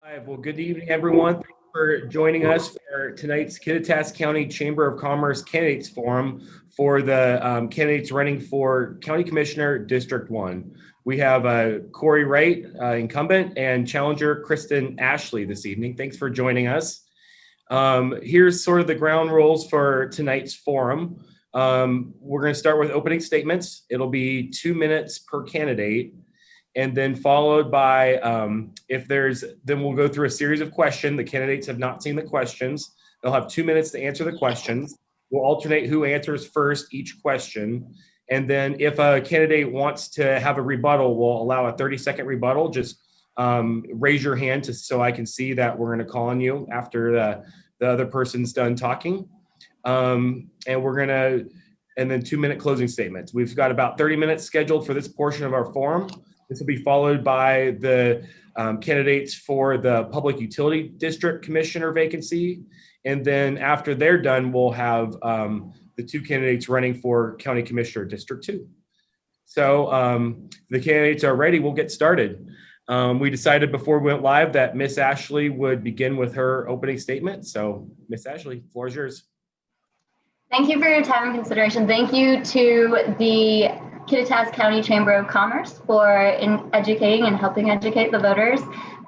Hi, well, good evening, everyone. Thank you for joining us for tonight's Kittitas County Chamber of Commerce Candidates Forum for the candidates running for County Commissioner District 1. We have Corey Wright, incumbent, and challenger Kristen Ashley this evening. Thanks for joining us. Here's sort of the ground rules for tonight's forum. We're going to start with opening statements. It'll be 2 minutes per candidate. And then followed by, then we'll go through a series of questions. The candidates have not seen the questions. They'll have 2 minutes to answer the questions. We'll alternate who answers first each question. And then if a candidate wants to have a rebuttal, we'll allow a 30-second rebuttal. Just raise your hand so I can see that we're going to call on you after the other person's done talking. And then 2 minute closing statements. We've got about 30 minutes scheduled for this portion of our forum. This will be followed by the candidates for the Public Utility District Commissioner vacancy. And then after they're done, we'll have the two candidates running for County Commissioner District 2. So the candidates are ready. We'll get started. We decided before we went live that Miss Ashley would begin with her opening statement. So Miss Ashley, the floor is yours. Thank you for your time and consideration. Thank you to the Kittitas County Chamber of Commerce for educating and helping educate the voters.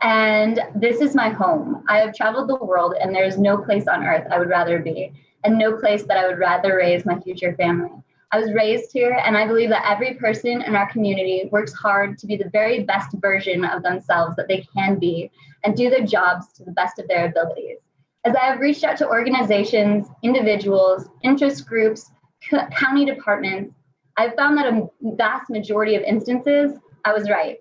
And this is my home. I have traveled the world and there's no place on earth I would rather be, and no place that I would rather raise my future family. I was raised here, and I believe that every person in our community works hard to be the very best version of themselves that they can be and do their jobs to the best of their abilities. As I have reached out to organizations, individuals, interest groups, county departments, I've found that a vast majority of instances, I was right.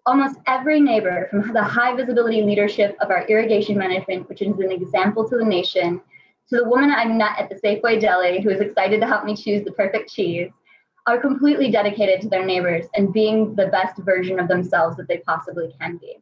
Almost every neighbor, from the high visibility leadership of our irrigation management, which is an example to the nation, to the woman I met at the Safeway Deli who is excited to help me choose the perfect cheese, are completely dedicated to their neighbors and being the best version of themselves that they possibly can be.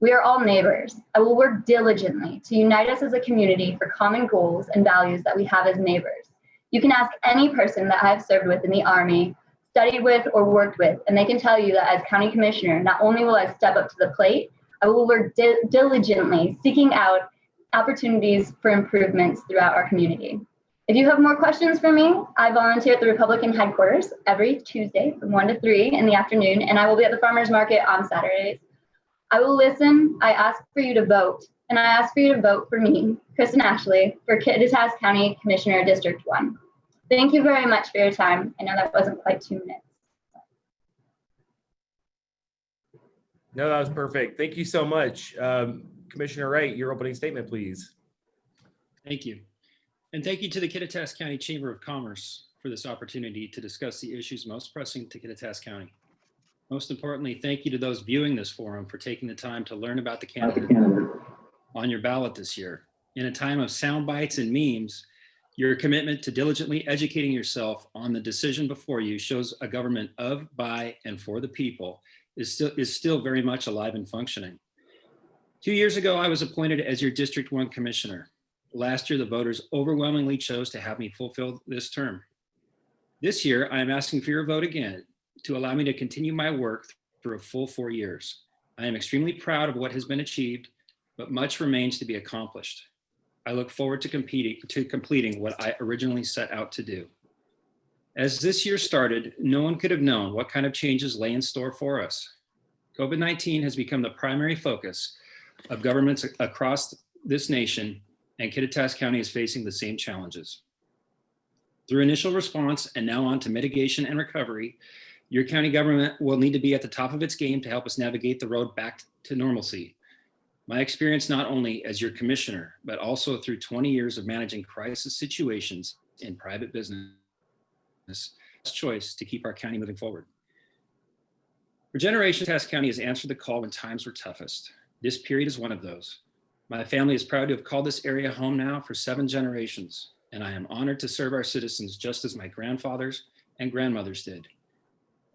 We are all neighbors. I will work diligently to unite us as a community for common goals and values that we have as neighbors. You can ask any person that I've served with in the Army, studied with, or worked with, and they can tell you that as County Commissioner, not only will I step up to the plate, I will work diligently seeking out opportunities for improvements throughout our community. If you have more questions for me, I volunteer at the Republican headquarters every Tuesday from 1 to 3 in the afternoon, and I will be at the farmers market on Saturdays. I will listen. I ask for you to vote, and I ask for you to vote for me, Kristen Ashley, for Kittitas County Commissioner District 1. Thank you very much for your time. I know that wasn't quite 2 minutes. No, that was perfect. Thank you so much. Commissioner Wright, your opening statement, please. Thank you. And thank you to the Kittitas County Chamber of Commerce for this opportunity to discuss the issues most pressing to Kittitas County. Most importantly, thank you to those viewing this forum for taking the time to learn about the candidate on your ballot this year. In a time of sound bites and memes, your commitment to diligently educating yourself on the decision before you shows a government of, by, and for the people is still very much alive and functioning. 2 years ago, I was appointed as your District 1 Commissioner. Last year, the voters overwhelmingly chose to have me fulfill this term. This year, I am asking for your vote again to allow me to continue my work through a full 4 years. I am extremely proud of what has been achieved, but much remains to be accomplished. I look forward to completing what I originally set out to do. As this year started, no one could have known what kind of changes lay in store for us. COVID-19 has become the primary focus of governments across this nation, and Kittitas County is facing the same challenges. Through initial response and now on to mitigation and recovery, your county government will need to be at the top of its game to help us navigate the road back to normalcy. My experience, not only as your commissioner, but also through 20 years of managing crisis situations in private business, choice to keep our county moving forward. For generations, Kittitas County has answered the call when times were toughest. This period is one of those. My family is proud to have called this area home now for 7 generations, and I am honored to serve our citizens just as my grandfathers and grandmothers did.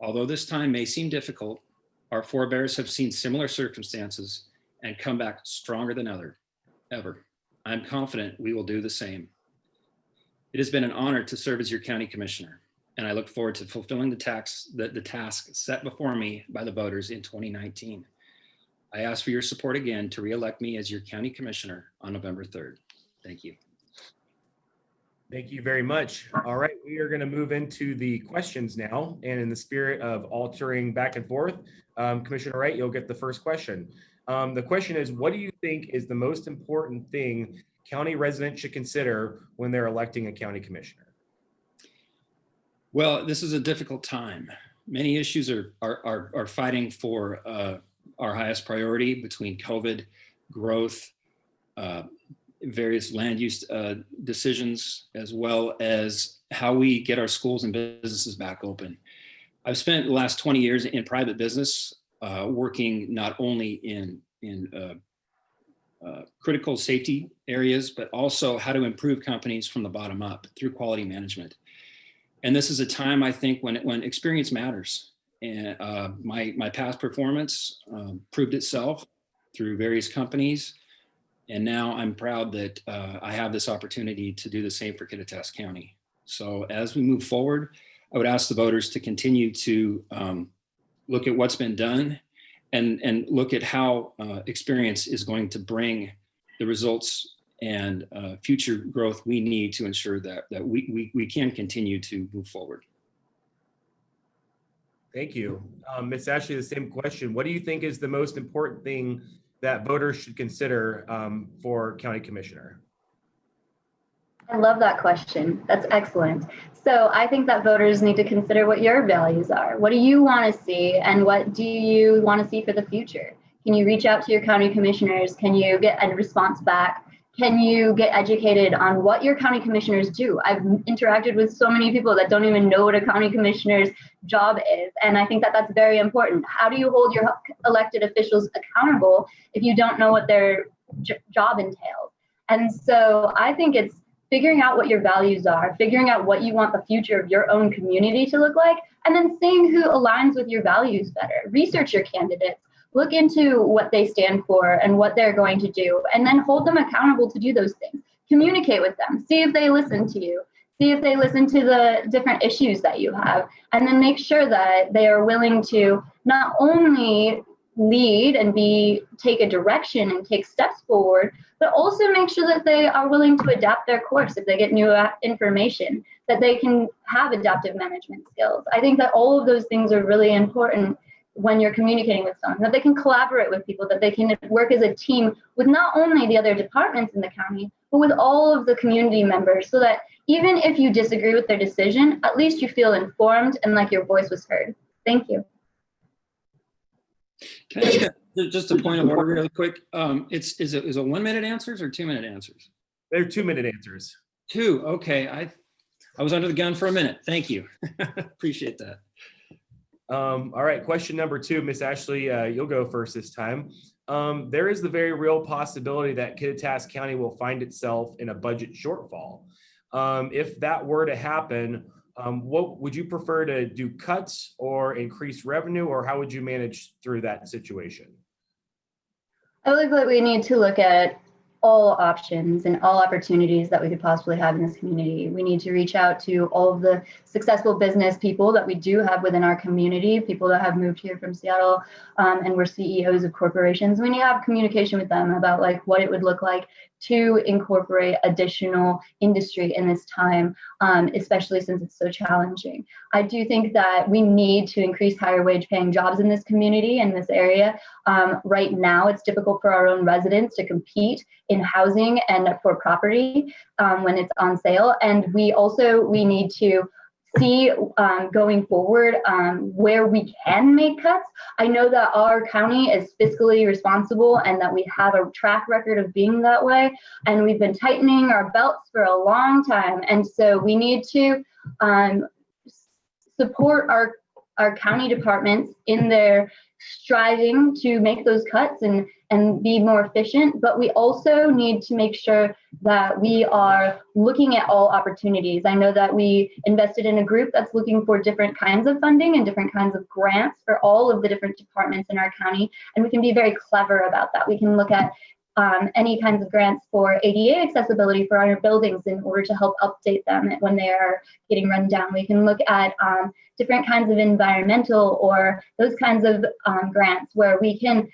Although this time may seem difficult, our forebears have seen similar circumstances and come back stronger than ever. I'm confident we will do the same. It has been an honor to serve as your county commissioner, and I look forward to fulfilling the task set before me by the voters in 2019. I ask for your support again to re-elect me as your county commissioner on November 3rd. Thank you. Thank you very much. All right, we are going to move into the questions now. And in the spirit of altering back and forth, Commissioner Wright, you'll get the first question. The question is, what do you think is the most important thing county residents should consider when they're electing a county commissioner? Well, this is a difficult time. Many issues are fighting for our highest priority between COVID, growth, various land use decisions, as well as how we get our schools and businesses back open. I've spent the last 20 years in private business, working not only in critical safety areas, but also how to improve companies from the bottom up through quality management. And this is a time, I think, when experience matters. And my past performance proved itself through various companies. And now I'm proud that I have this opportunity to do the same for Kittitas County. So as we move forward, I would ask the voters to continue to look at what's been done and look at how experience is going to bring the results and future growth we need to ensure that we can continue to move forward. Thank you. Ms. Ashley, the same question. What do you think is the most important thing that voters should consider for county commissioner? I love that question. That's excellent. So I think that voters need to consider what your values are. What do you want to see, and what do you want to see for the future? Can you reach out to your county commissioners? Can you get a response back? Can you get educated on what your county commissioners do? I've interacted with so many people that don't even know what a county commissioner's job is. And I think that that's very important. How do you hold your elected officials accountable if you don't know what their job entails? And so I think it's figuring out what your values are, figuring out what you want the future of your own community to look like, and then seeing who aligns with your values better. Research your candidates. Look into what they stand for and what they're going to do, and then hold them accountable to do those things. Communicate with them. See if they listen to you. See if they listen to the different issues that you have, and then make sure that they are willing to not only lead and take a direction and take steps forward, but also make sure that they are willing to adapt their course if they get new information, that they can have adaptive management skills. I think that all of those things are really important when you're communicating with someone, that they can collaborate with people, that they can work as a team with not only the other departments in the county, but with all of the community members, so that even if you disagree with their decision, at least you feel informed and like your voice was heard. Thank you. Can I ask just a point of order really quick? Is it 1 minute answers or 2 minute answers? They're 2 minute answers. 2, okay. I was under the gun for a minute. Thank you. Appreciate that. All right, question number 2, Miss Ashley, you'll go first this time. There is the very real possibility that Kittitas County will find itself in a budget shortfall. If that were to happen, what would you prefer to do, cuts or increase revenue, or how would you manage through that situation? I believe that we need to look at all options and all opportunities that we could possibly have in this community. We need to reach out to all of the successful business people that we do have within our community, people that have moved here from Seattle and were CEOs of corporations. We need to have communication with them about like what it would look like to incorporate additional industry in this time, especially since it's so challenging. I do think that we need to increase higher wage paying jobs in this community, in this area. Right now, it's difficult for our own residents to compete in housing and for property when it's on sale. And we need to see going forward where we can make cuts. I know that our county is fiscally responsible and that we have a track record of being that way. And we've been tightening our belts for a long time. And so we need to support our county departments in their striving to make those cuts and be more efficient, but we also need to make sure that we are looking at all opportunities. I know that we invested in a group that's looking for different kinds of funding and different kinds of grants for all of the different departments in our county, and we can be very clever about that. We can look at any kinds of grants for ADA accessibility for our buildings in order to help update them when they are getting run down. We can look at different kinds of environmental or those kinds of grants where we can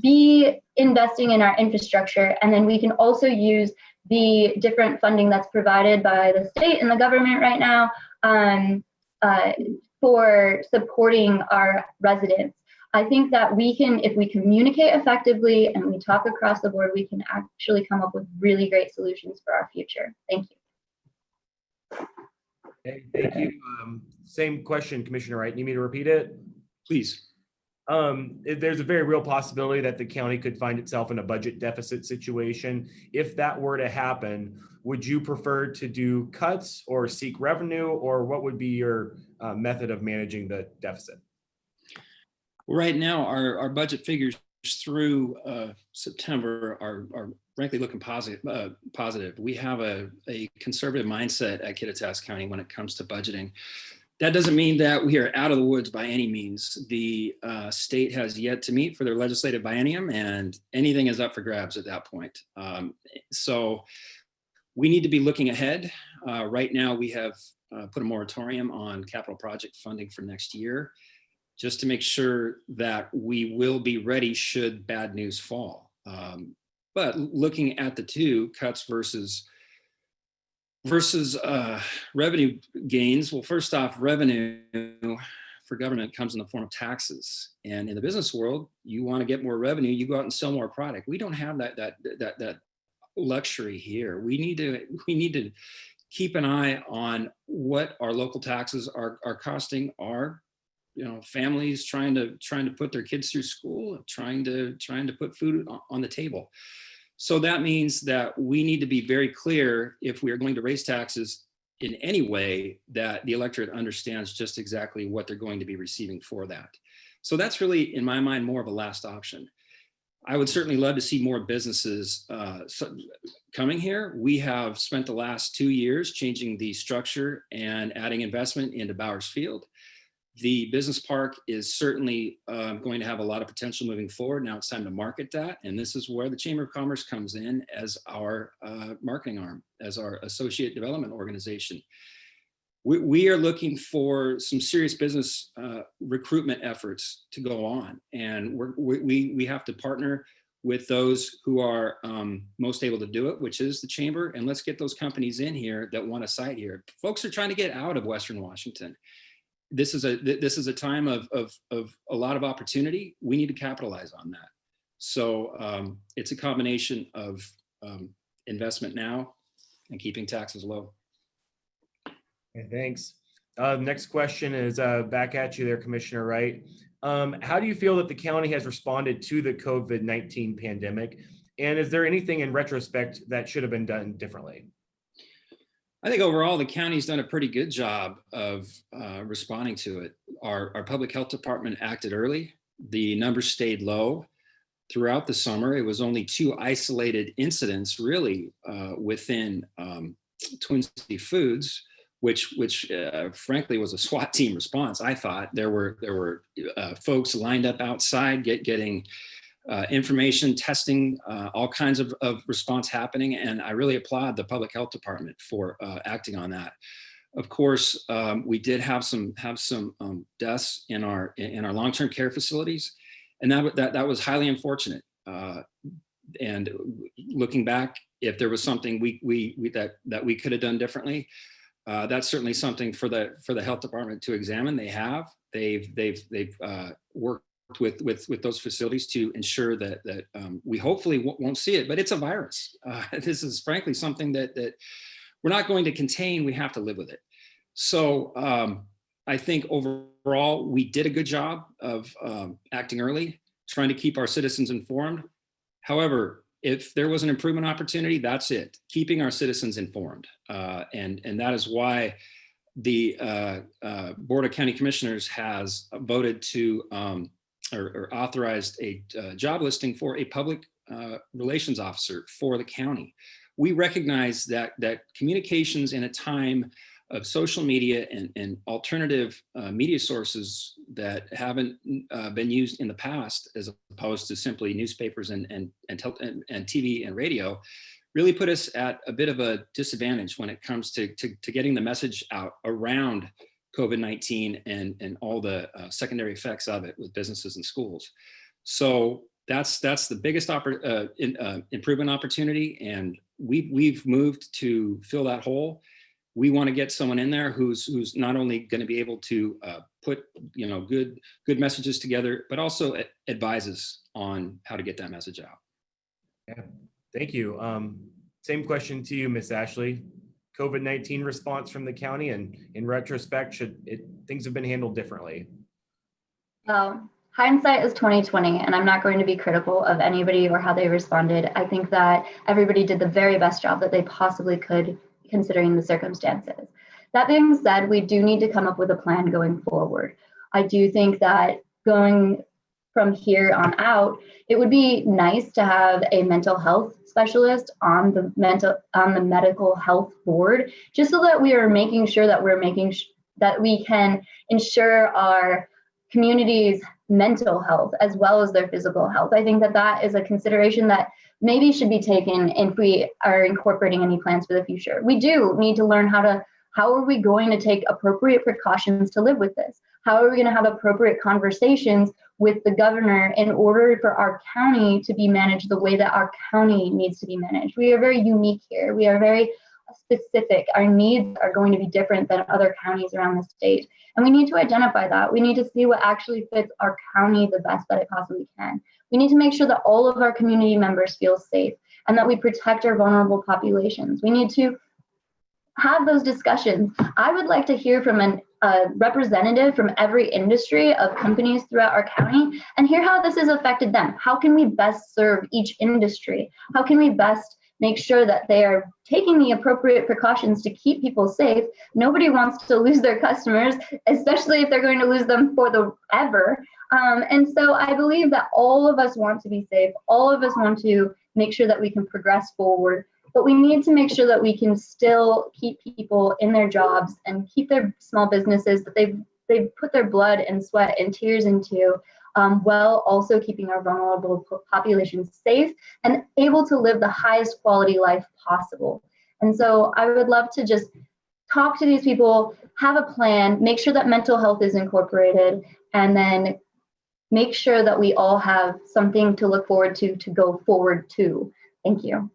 be investing in our infrastructure, and then we can also use the different funding that's provided by the state and the government right now for supporting our residents. I think that we can, if we communicate effectively and we talk across the board, we can actually come up with really great solutions for our future. Thank you. Okay, thank you. Same question, Commissioner Wright. Need me to repeat it? Please. There's a very real possibility that the county could find itself in a budget deficit situation. If that were to happen, would you prefer to do cuts or seek revenue, or what would be your method of managing the deficit? Right now, our budget figures through September are frankly looking positive. We have a conservative mindset at Kittitas County when it comes to budgeting. That doesn't mean that we are out of the woods by any means. The state has yet to meet for their legislative biennium, and anything is up for grabs at that point. So we need to be looking ahead. Right now, we have put a moratorium on capital project funding for next year, just to make sure that we will be ready should bad news fall. But looking at the two, cuts versus revenue gains, well, first off, revenue for government comes in the form of taxes. And in the business world, you want to get more revenue, you go out and sell more product. We don't have that luxury here. We need to keep an eye on what our local taxes are costing our families trying to put their kids through school, trying to put food on the table. So that means that we need to be very clear, if we are going to raise taxes in any way, that the electorate understands just exactly what they're going to be receiving for that. So that's really, in my mind, more of a last option. I would certainly love to see more businesses coming here. We have spent the last 2 years changing the structure and adding investment into Bowers Field. The business park is certainly going to have a lot of potential moving forward. Now it's time to market that. And this is where the Chamber of Commerce comes in as our marketing arm, as our associate development organization. We are looking for some serious business recruitment efforts to go on. And we have to partner with those who are most able to do it, which is the Chamber. And let's get those companies in here that want a site here. Folks are trying to get out of Western Washington. This is a time of a lot of opportunity. We need to capitalize on that. So it's a combination of investment now and keeping taxes low. Okay, thanks. Next question is back at you there, Commissioner Wright. How do you feel that the county has responded to the COVID-19 pandemic? And is there anything in retrospect that should have been done differently? I think overall, the county's done a pretty good job of responding to it. Our public health department acted early. The numbers stayed low throughout the summer. It was only 2 isolated incidents really within Twin City Foods, which frankly was a SWAT team response. I thought there were folks lined up outside getting information, testing, all kinds of response happening. And I really applaud the public health department for acting on that. Of course, we did have some deaths in our long-term care facilities, and that was highly unfortunate. And looking back, if there was something that we could have done differently, that's certainly something for the health department to examine. They've worked with those facilities to ensure that we hopefully won't see it, but it's a virus. This is frankly something that we're not going to contain. We have to live with it. So I think overall we did a good job of acting early, trying to keep our citizens informed. However, if there was an improvement opportunity, that's it. Keeping our citizens informed, and that is why the Board of County Commissioners has voted to or authorized a job listing for a public relations officer for the county. We recognize that communications in a time of social media and alternative media sources that haven't been used in the past, as opposed to simply newspapers and TV and radio, really put us at a bit of a disadvantage when it comes to getting the message out around COVID-19 and all the secondary effects of it with businesses and schools. So that's the biggest improvement opportunity, and we've moved to fill that hole. We want to get someone in there who's not only going to be able to put good messages together, but also advises on how to get that message out. Yeah, thank you. Same question to you, Miss Ashley. COVID-19 response from the county, and in retrospect, things have been handled differently? Well, hindsight is 2020, and I'm not going to be critical of anybody or how they responded. I think that everybody did the very best job that they possibly could, considering the circumstances. That being said, we do need to come up with a plan going forward. I do think that going from here on out, it would be nice to have a mental health specialist on the medical health board, just so that we are making sure that that we can ensure our community's mental health as well as their physical health. I think that that is a consideration that maybe should be taken if we are incorporating any plans for the future. We do need to learn how are we going to take appropriate precautions to live with this? How are we going to have appropriate conversations with the governor in order for our county to be managed the way that our county needs to be managed? We are very unique here. We are very specific. Our needs are going to be different than other counties around the state. And we need to identify that. We need to see what actually fits our county the best that it possibly can. We need to make sure that all of our community members feel safe and that we protect our vulnerable populations. We need to have those discussions. I would like to hear from a representative from every industry of companies throughout our county and hear how this has affected them. How can we best serve each industry? How can we best make sure that they are taking the appropriate precautions to keep people safe? Nobody wants to lose their customers, especially if they're going to lose them for the ever. And so I believe that all of us want to be safe. All of us want to make sure that we can progress forward. But we need to make sure that we can still keep people in their jobs and keep their small businesses that they've put their blood and sweat and tears into, while also keeping our vulnerable population safe and able to live the highest quality life possible. And so I would love to just talk to these people, have a plan, make sure that mental health is incorporated, and then make sure that we all have something to look forward to go forward to. Thank you.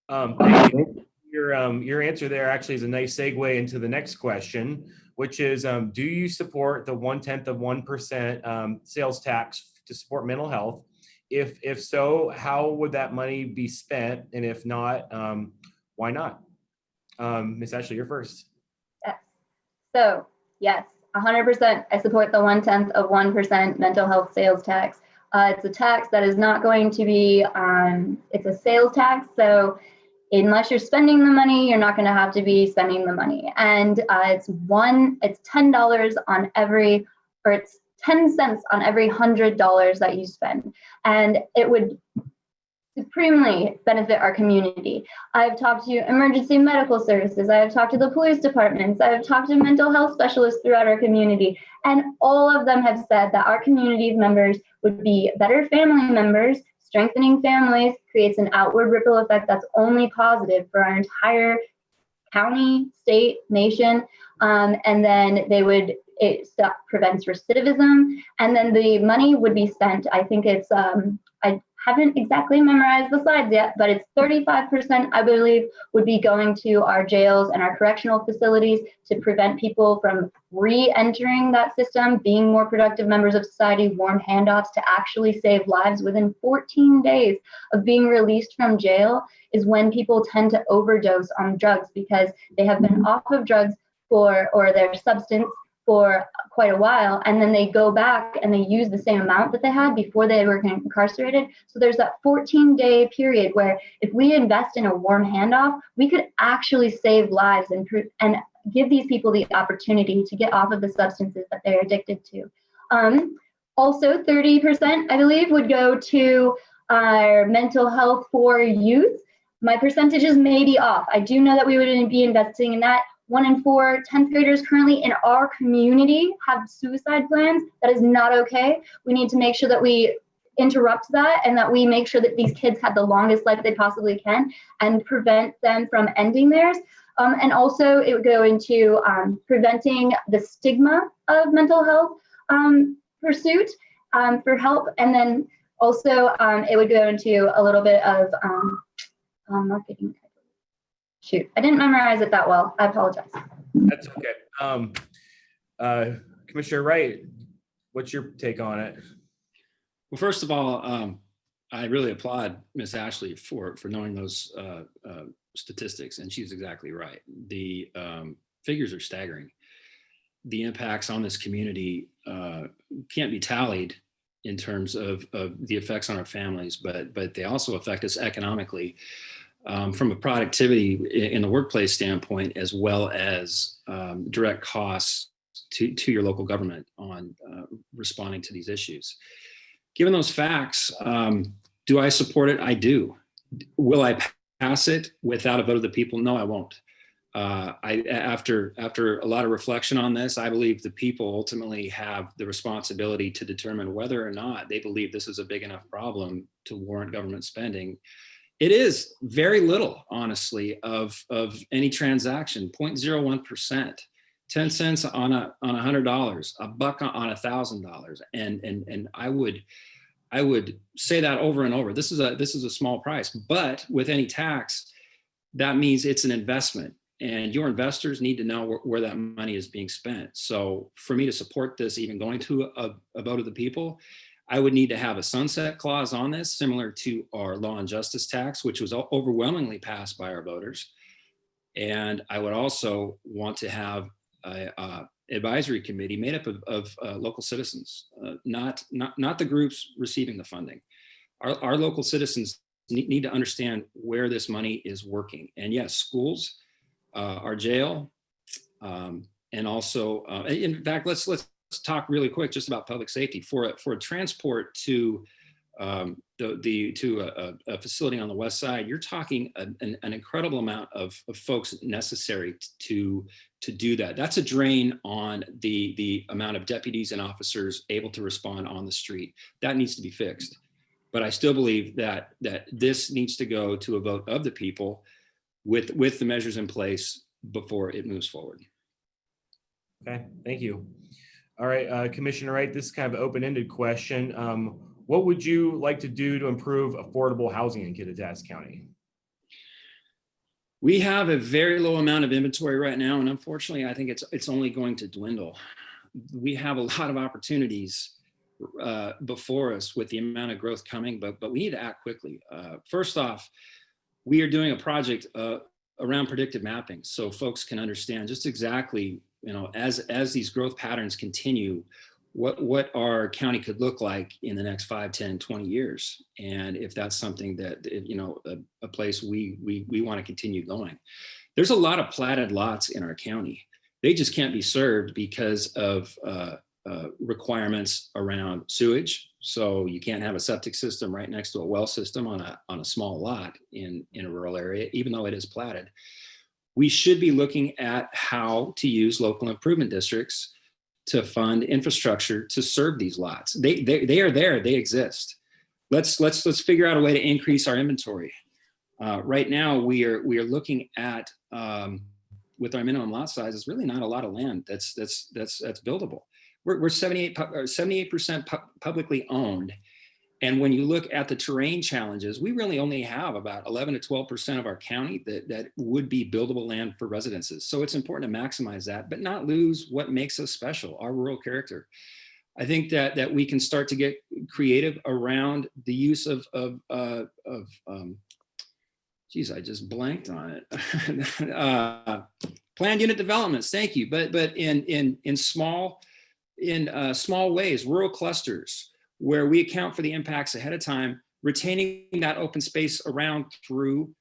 Thank you. Your answer there actually is a nice segue into the next question, which is, do you support the 0.1% sales tax to support mental health? If so, how would that money be spent? And if not, why not? Ms. Ashley, you're first. Yes. So yes, 100%. I support the 0.1% mental health sales tax. It's a tax that is not going to be, it's a sales tax. So unless you're spending the money, you're not going to have to be spending the money. And it's $10 on every, or it's 10 cents on every $100 that you spend. And it would supremely benefit our community. I've talked to emergency medical services. I have talked to the police departments. I have talked to mental health specialists throughout our community. And all of them have said that our community members would be better family members. Strengthening families creates an outward ripple effect that's only positive for our entire county, state, nation. And then it prevents recidivism. And then the money would be spent, I think it's, I haven't exactly memorized the slides yet, but it's 35%, I believe, would be going to our jails and our correctional facilities to prevent people from re-entering that system, being more productive members of society, warm handoffs to actually save lives. Within 14 days of being released from jail is when people tend to overdose on drugs because they have been off of drugs or their substance for quite a while, and then they go back and they use the same amount that they had before they were incarcerated. So there's that 14-day period where if we invest in a warm handoff, we could actually save lives and give these people the opportunity to get off of the substances that they're addicted to. Also, 30%, I believe, would go to our mental health for youth. My percentages may be off. I do know that we would be investing in that. 1 in 4 10th graders currently in our community have suicide plans. That is not okay. We need to make sure that we interrupt that and that we make sure that these kids have the longest life they possibly can and prevent them from ending theirs. And also it would go into preventing the stigma of mental health pursuit for help. And then Also, it would go into a little bit of marketing. Shoot, I didn't memorize it that well. I apologize. That's okay. Commissioner Wright, what's your take on it? Well, first of all, I really applaud Miss Ashley for knowing those statistics, and she's exactly right. The figures are staggering. The impacts on this community can't be tallied in terms of the effects on our families, but they also affect us economically from a productivity in the workplace standpoint, as well as direct costs to your local government on responding to these issues. Given those facts, do I support it? I do. Will I pass it without a vote of the people? No, I won't. After a lot of reflection on this, I believe the people ultimately have the responsibility to determine whether or not they believe this is a big enough problem to warrant government spending. It is very little, honestly, of any transaction, 0.01%, 10 cents on $100, $1 on $1,000, and I would say that over and over. This is a small price, but with any tax, that means it's an investment, and your investors need to know where that money is being spent. So for me to support this, even going to a vote of the people, I would need to have a sunset clause on this, similar to our law and justice tax, which was overwhelmingly passed by our voters. And I would also want to have a advisory committee made up of local citizens, not the groups receiving the funding. Our local citizens need to understand where this money is working. And yes, schools, our jail, and also, in fact, let's talk really quick just about public safety. For a transport to a facility on the west side, you're talking an incredible amount of folks necessary to do that. That's a drain on the amount of deputies and officers able to respond on the street. That needs to be fixed. But I still believe that this needs to go to a vote of the people with the measures in place before it moves forward. Okay, thank you. All right, Commissioner Wright, this is kind of an open-ended question. What would you like to do to improve affordable housing in Kittitas County? We have a very low amount of inventory right now, and unfortunately, I think it's only going to dwindle. We have a lot of opportunities before us with the amount of growth coming, but we need to act quickly. First off, we are doing a project around predictive mapping, so folks can understand just exactly, as these growth patterns continue, what our county could look like in the next 5, 10, 20 years. And if that's something that, a place we want to continue going. There's a lot of platted lots in our county. They just can't be served because of requirements around sewage. So you can't have a septic system right next to a well system on a small lot in a rural area, even though it is platted. We should be looking at how to use local improvement districts to fund infrastructure to serve these lots. They are there, they exist. Let's figure out a way to increase our inventory. Right now, we are looking at with our minimum lot size, it's really not a lot of land that's buildable. We're 78% publicly owned. And when you look at the terrain challenges, we really only have about 11 to 12% of our county that would be buildable land for residences. So it's important to maximize that, but not lose what makes us special, our rural character. I think that we can start to get creative around the use of geez, I just blanked on it. Planned unit developments, thank you. But in small ways, rural clusters, where we account for the impacts ahead of time, retaining that open space around through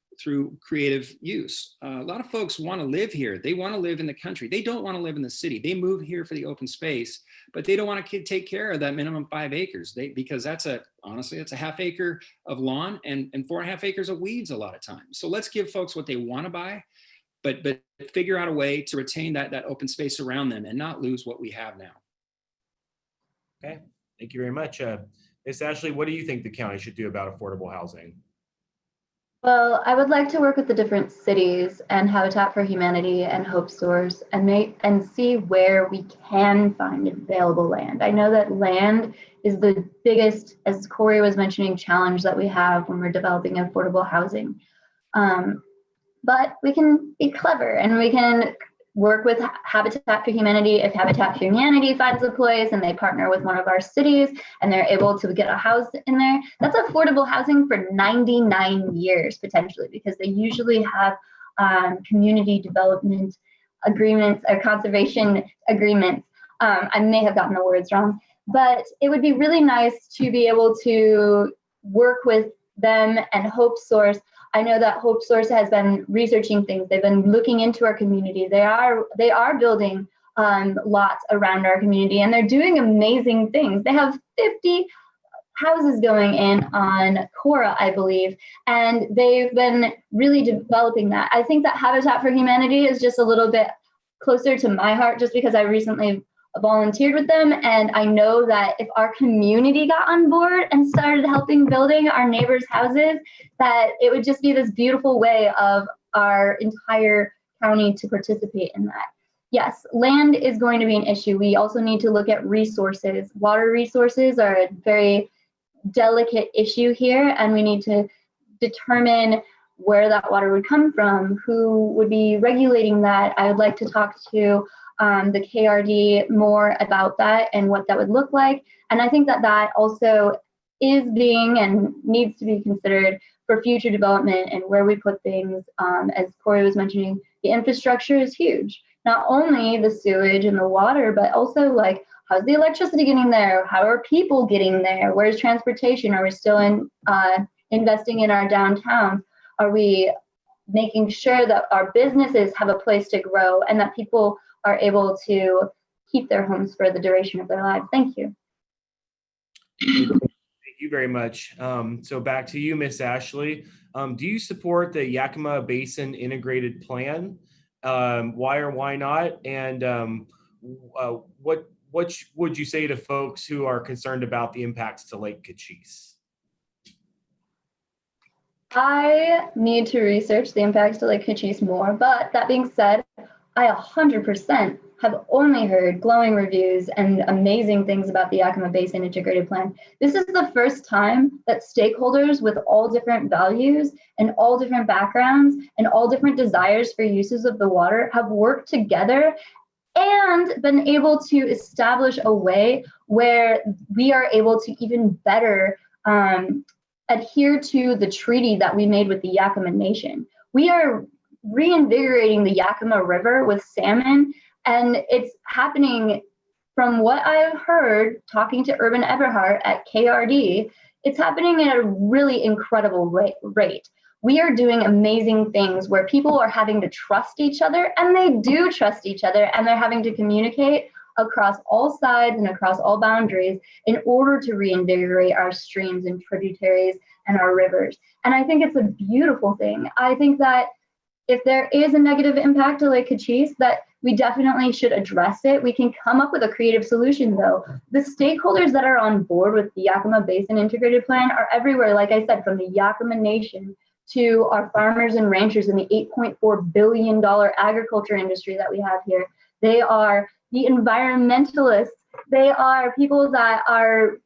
creative use. A lot of folks want to live here. They want to live in the country. They don't want to live in the city. They move here for the open space, but they don't want to take care of that minimum 5 acres. Because honestly, it's a half acre of lawn and 4.5 acres of weeds a lot of times. So let's give folks what they want to buy, but figure out a way to retain that open space around them and not lose what we have now. Okay. Thank you very much. Ms. Ashley, what do you think the county should do about affordable housing? Well, I would like to work with the different cities and Habitat for Humanity and Hope Source and see where we can find available land. I know that land is the biggest, as Corey was mentioning, challenge that we have when we're developing affordable housing. But we can be clever and we can work with Habitat for Humanity. If Habitat for Humanity finds a place and they partner with one of our cities and they're able to get a house in there, that's affordable housing for 99 years potentially, because they usually have community development agreements or conservation agreements. I may have gotten the words wrong, but it would be really nice to be able to work with them and Hope Source. I know that Hope Source has been researching things. They've been looking into our community. They are building lots around our community, and they're doing amazing things. They have 50 houses going in on Cora, I believe, and they've been really developing that. I think that Habitat for Humanity is just a little bit closer to my heart, just because I recently volunteered with them, and I know that if our community got on board and started helping building our neighbors' houses, that it would just be this beautiful way of our entire county to participate in that. Yes, land is going to be an issue. We also need to look at resources. Water resources are a very delicate issue here, and we need to determine where that water would come from, who would be regulating that. I would like to talk to the KRD more about that and what that would look like. And I think that that also is being and needs to be considered for future development and where we put things. As Corey was mentioning, the infrastructure is huge. Not only the sewage and the water, but also like, how's the electricity getting there? How are people getting there? Where's transportation? Are we still investing in our downtown? Are we making sure that our businesses have a place to grow and that people are able to keep their homes for the duration of their lives? Thank you. Thank you very much. So back to you, Miss Ashley. Do you support the Yakima Basin Integrated Plan? Why or why not? And what would you say to folks who are concerned about the impacts to Lake Kittitas? I need to research the impacts to Lake Kittitas more, but that being said, I 100% have only heard glowing reviews and amazing things about the Yakima Basin Integrated Plan. This is the first time that stakeholders with all different values and all different backgrounds and all different desires for uses of the water have worked together and been able to establish a way where we are able to even better adhere to the treaty that we made with the Yakima Nation. We are reinvigorating the Yakima River with salmon, and it's happening, from what I've heard talking to Urban Eberhardt at KRD, it's happening at a really incredible rate. We are doing amazing things where people are having to trust each other, and they do trust each other, and they're having to communicate across all sides and across all boundaries in order to reinvigorate our streams and tributaries and our rivers. And I think it's a beautiful thing. I think that if there is a negative impact to Lake Kittitas, that we definitely should address it. We can come up with a creative solution, though. The stakeholders that are on board with the Yakima Basin Integrated Plan are everywhere, like I said, from the Yakima Nation to our farmers and ranchers in the $8.4 billion agriculture industry that we have here. They are the environmentalists. They are people that are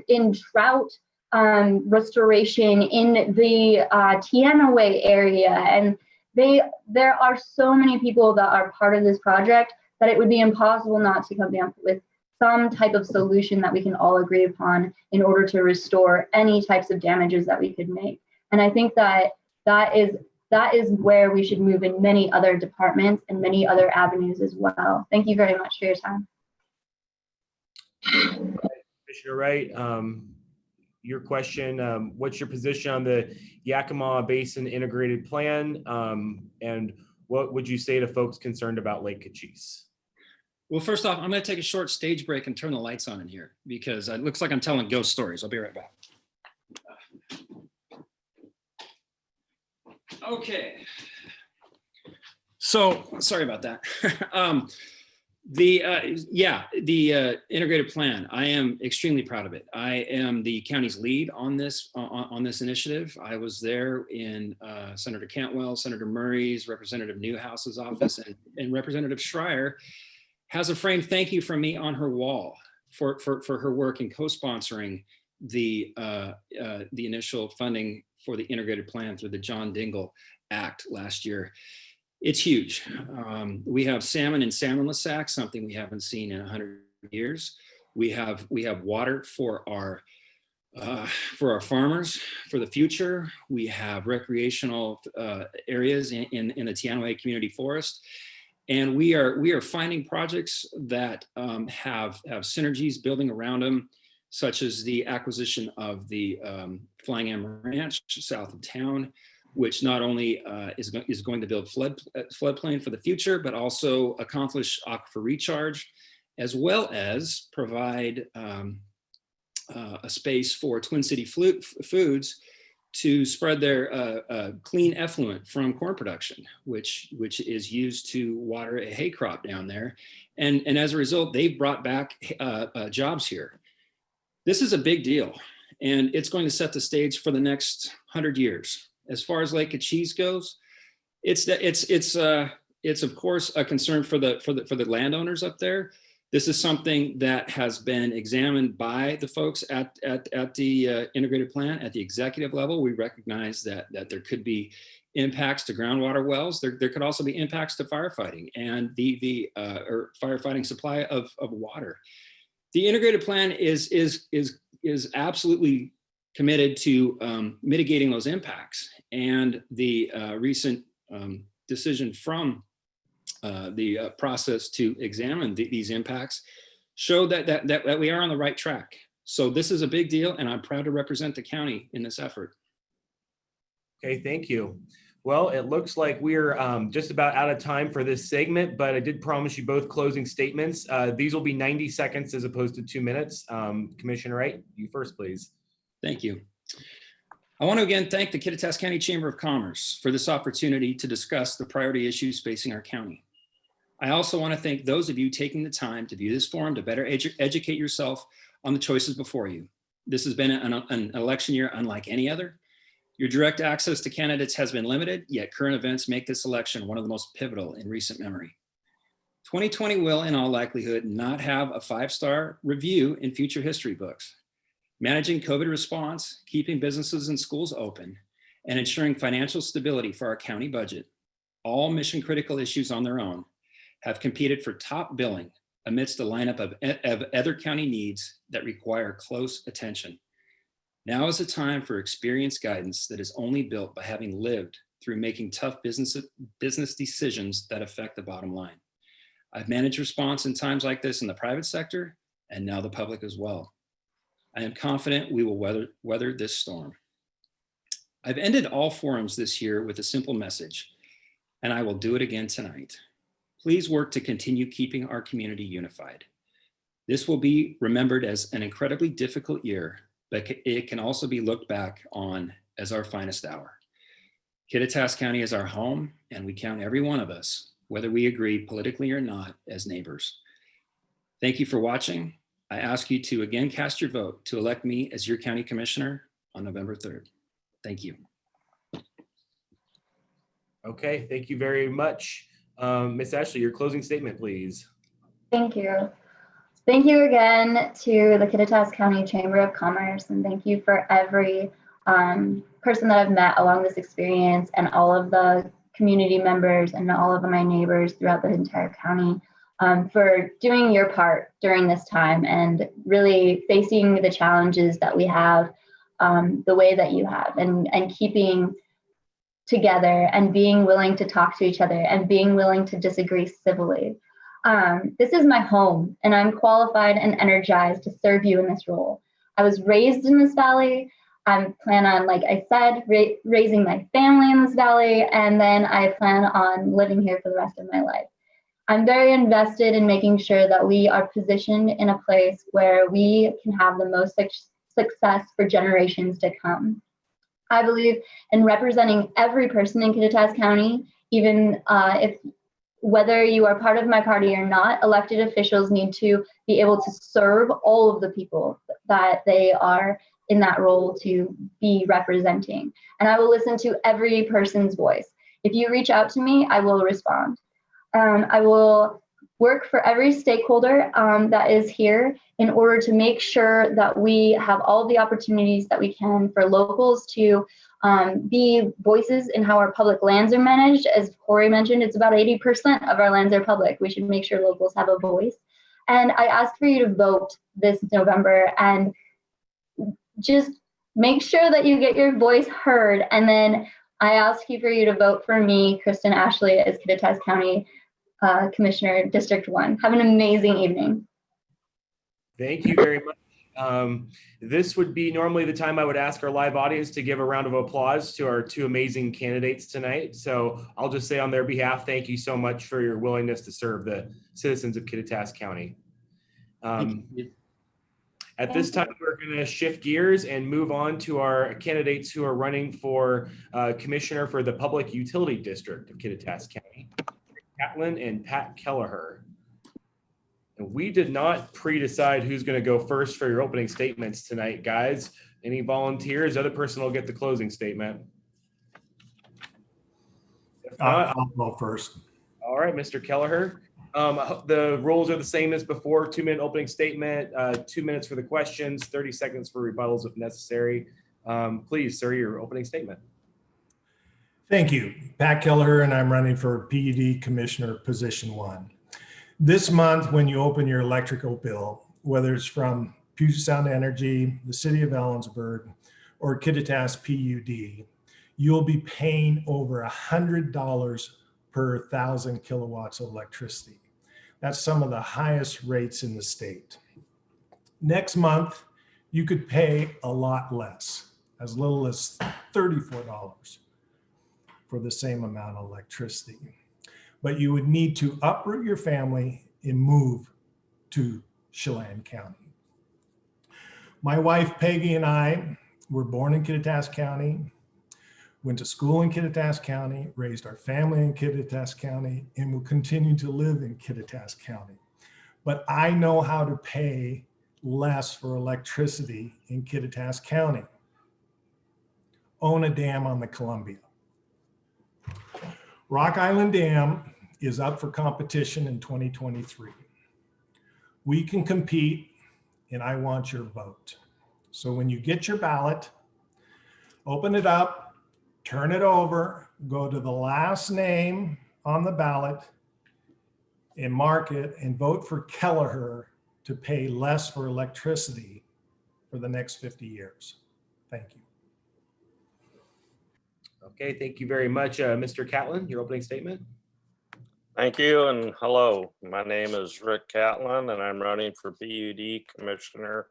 in trout restoration in the Teanaway area. And there are so many people that are part of this project that it would be impossible not to come up with some type of solution that we can all agree upon in order to restore any types of damages that we could make. And I think that that is where we should move in many other departments and many other avenues as well. Thank you very much for your time. Commissioner Wright, your question, what's your position on the Yakima Basin Integrated Plan? And what would you say to folks concerned about Lake Kittitas? Well, first off, I'm going to take a short stage break and turn the lights on in here because it looks like I'm telling ghost stories. I'll be right back. Okay. So sorry about that. The integrated plan. I am extremely proud of it. I am the county's lead on this initiative. I was there in Senator Cantwell, Senator Murray's, Representative Newhouse's office, and Representative Schreier has a framed thank you from me on her wall for her work in co-sponsoring the initial funding for the integrated plan through the John Dingell Act last year. It's huge. We have salmon in salmonless sacks, something we haven't seen in 100 years. We have water for our farmers for the future. We have recreational areas in the Tianaway Community Forest, and we are finding projects that have synergies building around them, such as the acquisition of the Flying M Ranch south of town, which not only is going to build floodplain for the future, but also accomplish aquifer recharge, as well as provide a space for Twin City Foods to spread their clean effluent from corn production, which is used to water a hay crop down there. And as a result, they've brought back jobs here. This is a big deal, and it's going to set the stage for the next 100 years. As far as Lake Cochise goes, it's of course a concern for the landowners up there. This is something that has been examined by the folks at the integrated plan at the executive level. We recognize that there could be impacts to groundwater wells. There could also be impacts to firefighting and the firefighting supply of water. The integrated plan is absolutely committed to mitigating those impacts, and the recent decision from the process to examine these impacts show that we are on the right track. So this is a big deal, and I'm proud to represent the county in this effort. Okay, thank you. Well, it looks like we're just about out of time for this segment, but I did promise you both closing statements. These will be 90 seconds as opposed to 2 minutes. Commissioner Wright, you first, please. Thank you. I want to again thank the Kittitas County Chamber of Commerce for this opportunity to discuss the priority issues facing our county. I also want to thank those of you taking the time to view this forum to better educate yourself on the choices before you. This has been an election year unlike any other. Your direct access to candidates has been limited, yet current events make this election one of the most pivotal in recent memory. 2020 will, in all likelihood, not have a 5-star review in future history books. Managing COVID response, keeping businesses and schools open, and ensuring financial stability for our county budget, all mission critical issues on their own, have competed for top billing amidst a lineup of other county needs that require close attention. Now is the time for experienced guidance that is only built by having lived through making tough business decisions that affect the bottom line. I've managed response in times like this in the private sector, and now the public as well. I am confident we will weather this storm. I've ended all forums this year with a simple message, and I will do it again tonight. Please work to continue keeping our community unified. This will be remembered as an incredibly difficult year, but it can also be looked back on as our finest hour. Kittitas County is our home, and we count every one of us, whether we agree politically or not, as neighbors. Thank you for watching. I ask you to again cast your vote to elect me as your county commissioner on November 3rd. Thank you. Okay, thank you very much. Ms. Ashley, your closing statement, please. Thank you. Thank you again to the Kittitas County Chamber of Commerce, and thank you for every person that I've met along this experience, and all of the community members and all of my neighbors throughout the entire county for doing your part during this time and really facing the challenges that we have the way that you have, and keeping together and being willing to talk to each other and being willing to disagree civilly. This is my home, and I'm qualified and energized to serve you in this role. I was raised in this valley. I plan on, like I said, raising my family in this valley, and then I plan on living here for the rest of my life. I'm very invested in making sure that we are positioned in a place where we can have the most success for generations to come. I believe in representing every person in Kittitas County, even if whether you are part of my party or not, elected officials need to be able to serve all of the people that they are in that role to be representing. And I will listen to every person's voice. If you reach out to me, I will respond. I will work for every stakeholder that is here in order to make sure that we have all the opportunities that we can for locals to be voices in how our public lands are managed. As Corey mentioned, it's about 80% of our lands are public. We should make sure locals have a voice. And I ask for you to vote this November and just make sure that you get your voice heard. And then I ask you for you to vote for me, Kristen Ashley, as Kittitas County Commissioner, District 1. Have an amazing evening. Thank you very much. This would be normally the time I would ask our live audience to give a round of applause to our two amazing candidates tonight. So I'll just say on their behalf, thank you so much for your willingness to serve the citizens of Kittitas County. At this time, we're going to shift gears and move on to our candidates who are running for Commissioner for the Public Utility District of Kittitas County, Catlin and Pat Kelleher. And we did not pre-decide who's going to go first for your opening statements tonight, guys. Any volunteers? The other person will get the closing statement. If not, I'll go first. All right, Mr. Kelleher. The rules are the same as before. 2-minute opening statement, 2 minutes for the questions, 30 seconds for rebuttals if necessary. Please, sir, your opening statement. Thank you. Pat Kelleher, and I'm running for PUD Commissioner Position 1. This month, when you open your electrical bill, whether it's from Puget Sound Energy, the City of Ellensburg, or Kittitas PUD, you'll be paying over $100 per 1,000 kilowatts of electricity. That's some of the highest rates in the state. Next month, you could pay a lot less, as little as $34 for the same amount of electricity. But you would need to uproot your family and move to Chelan County. My wife, Peggy, and I were born in Kittitas County, went to school in Kittitas County, raised our family in Kittitas County, and will continue to live in Kittitas County. But I know how to pay less for electricity in Kittitas County. Own a dam on the Columbia. Rock Island Dam is up for competition in 2023. We can compete, and I want your vote. So when you get your ballot, open it up, turn it over, go to the last name on the ballot and mark it and vote for Kelleher to pay less for electricity for the next 50 years. Thank you. Okay, thank you very much. Mr. Catlin, your opening statement. Thank you and hello. My name is Rick Catlin and I'm running for PUD Commissioner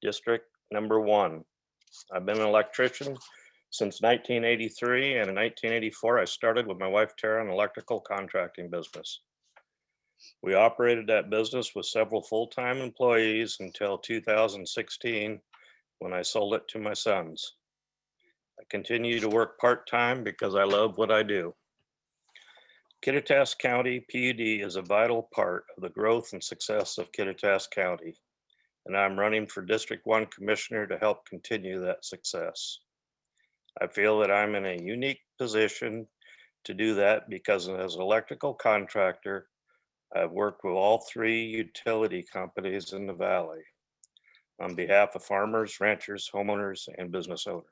District number 1. I've been an electrician since 1983, and in 1984 I started with my wife Tara an electrical contracting business. We operated that business with several full-time employees until 2016 when I sold it to my sons. I continue to work part-time because I love what I do. Kittitas County PUD is a vital part of the growth and success of Kittitas County, and I'm running for District 1 Commissioner to help continue that success. I feel that I'm in a unique position to do that because as an electrical contractor, I've worked with all 3 utility companies in the valley on behalf of farmers, ranchers, homeowners, and business owners.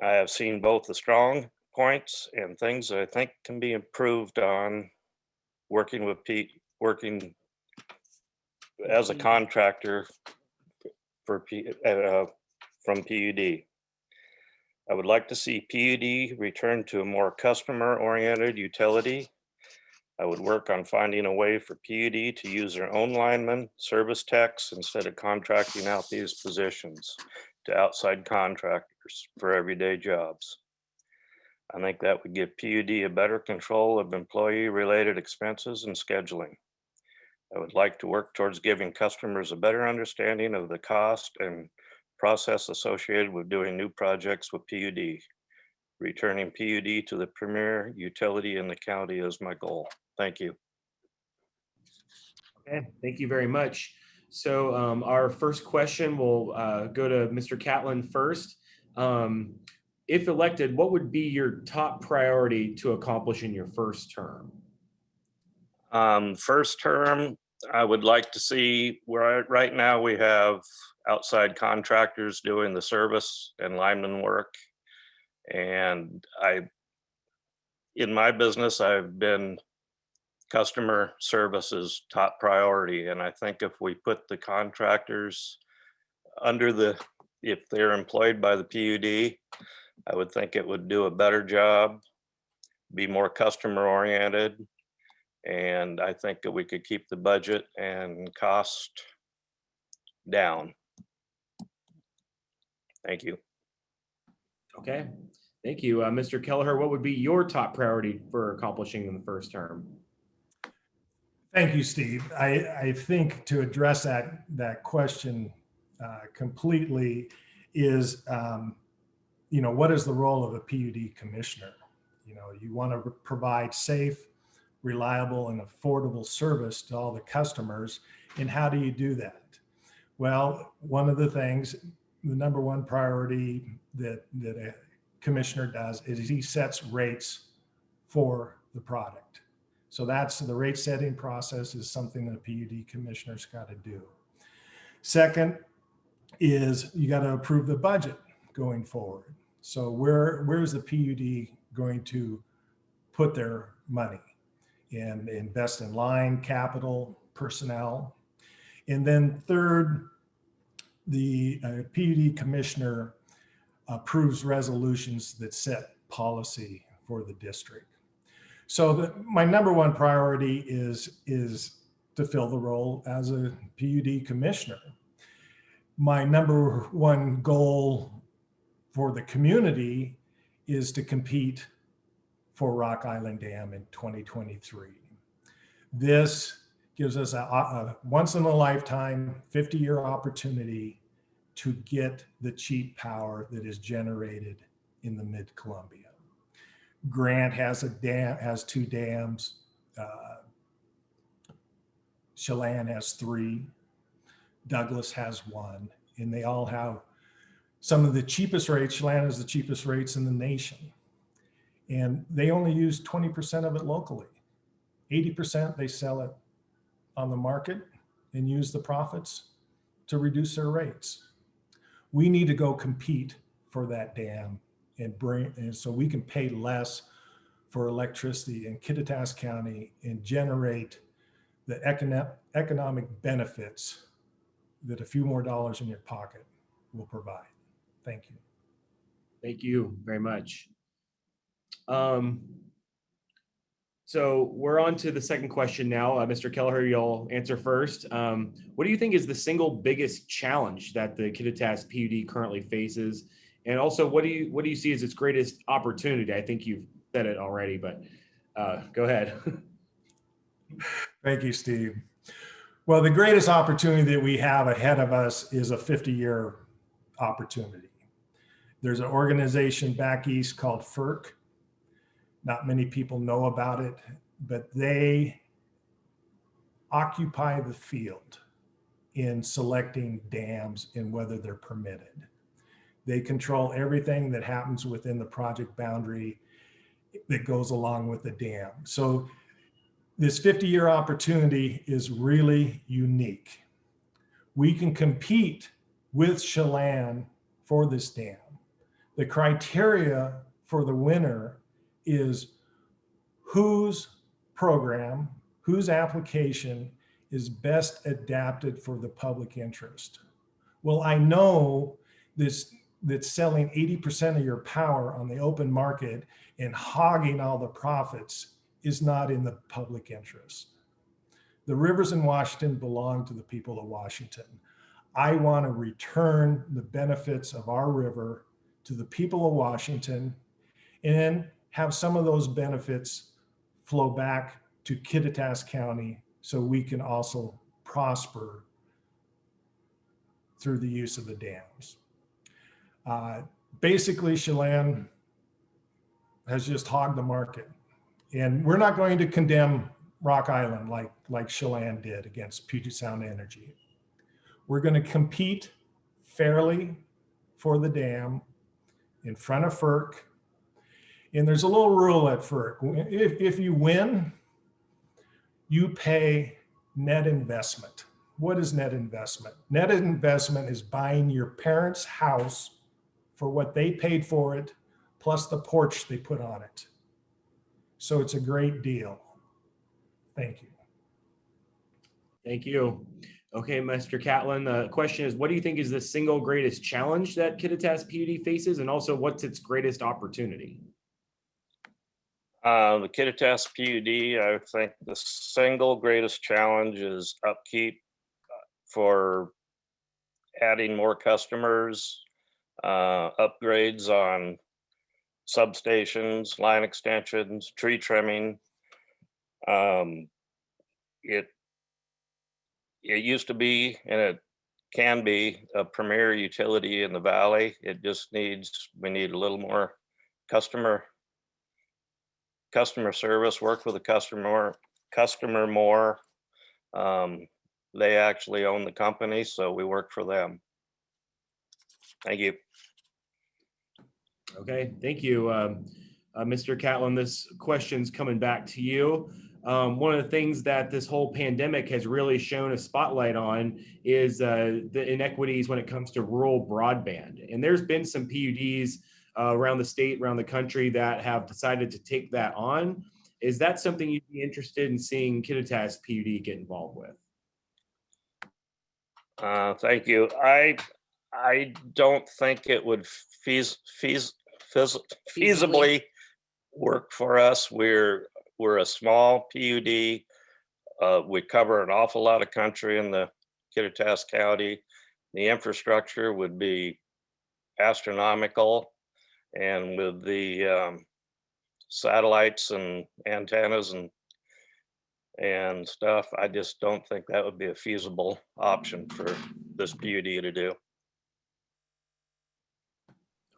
I have seen both the strong points and things that I think can be improved on working as a contractor for from PUD. I would like to see PUD return to a more customer-oriented utility. I would work on finding a way for PUD to use their own linemen, service techs, instead of contracting out these positions to outside contractors for everyday jobs. I think that would give PUD a better control of employee-related expenses and scheduling. I would like to work towards giving customers a better understanding of the cost and process associated with doing new projects with PUD. Returning PUD to the premier utility in the county is my goal. Thank you. Okay, thank you very much. So our first question will go to Mr. Catlin first. If elected, what would be your top priority to accomplish in your first term? First term, I would like to see where right now we have outside contractors doing the service and lineman work. And in my business, I've been customer service is top priority. And I think if we put the contractors under if they're employed by the PUD, I would think it would do a better job, be more customer oriented. And I think that we could keep the budget and cost down. Thank you. Okay, thank you. Mr. Kelleher, what would be your top priority for accomplishing in the first term? Thank you, Steve. I think to address that question completely is, what is the role of a PUD commissioner? You want to provide safe, reliable, and affordable service to all the customers. And how do you do that? Well, one of the things, the number one priority that a commissioner does is he sets rates for the product. So that's the rate setting process is something that a PUD commissioner's got to do. Second is you got to approve the budget going forward. So where's the PUD going to put their money and invest in line, capital, personnel? And then third, the PUD commissioner approves resolutions that set policy for the district. So my number one priority is to fill the role as a PUD commissioner. My number one goal for the community is to compete for Rock Island Dam in 2023. This gives us a once in a lifetime 50-year opportunity to get the cheap power that is generated in the mid-Columbia. Grant has two dams. Chelan has 3. Douglas has 1, and they all have some of the cheapest rates. Chelan has the cheapest rates in the nation, and they only use 20% of it locally. 80% they sell it on the market and use the profits to reduce their rates. We need to go compete for that dam and so we can pay less for electricity in Kittitas County and generate the economic benefits that a few more dollars in your pocket will provide. Thank you. Thank you very much. So we're on to the second question now. Mr. Kelleher, you'll answer first. What do you think is the single biggest challenge that the Kittitas PUD currently faces? And also, what do you see as its greatest opportunity? I think you've said it already, but go ahead. Thank you, Steve. Well, the greatest opportunity that we have ahead of us is a 50-year opportunity. There's an organization back east called FERC. Not many people know about it, but they occupy the field in selecting dams and whether they're permitted. They control everything that happens within the project boundary that goes along with the dam. So this 50-year opportunity is really unique. We can compete with Chelan for this dam. The criteria for the winner is whose program, whose application is best adapted for the public interest. Well, I know that selling 80% of your power on the open market and hogging all the profits is not in the public interest. The rivers in Washington belong to the people of Washington. I want to return the benefits of our river to the people of Washington and have some of those benefits flow back to Kittitas County so we can also prosper through the use of the dams. Basically, Chelan has just hogged the market. And we're not going to condemn Rock Island like Chelan did against Puget Sound Energy. We're going to compete fairly for the dam in front of FERC. And there's a little rule at FERC. If you win, you pay net investment. What is net investment? Net investment is buying your parents' house for what they paid for it, plus the porch they put on it. So it's a great deal. Thank you. Thank you. Okay, Mr. Catlin, the question is, what do you think is the single greatest challenge that Kittitas PUD faces? And also, what's its greatest opportunity? The Kittitas PUD, I think the single greatest challenge is upkeep for adding more customers, upgrades on substations, line extensions, tree trimming. It used to be, and it can be, a premier utility in the valley. It just needs, we need a little more customer service, work with the customer more. They actually own the company, so we work for them. Thank you. Okay, thank you. Mr. Catlin, this question's coming back to you. One of the things that this whole pandemic has really shown a spotlight on is the inequities when it comes to rural broadband. And there's been some PUDs around the state, around the country that have decided to take that on. Is that something you'd be interested in seeing Kittitas PUD get involved with? Thank you. I don't think it would feasibly work for us. We're a small PUD. We cover an awful lot of country in the Kittitas County. The infrastructure would be astronomical, and with the satellites and antennas and stuff, I just don't think that would be a feasible option for this PUD to do.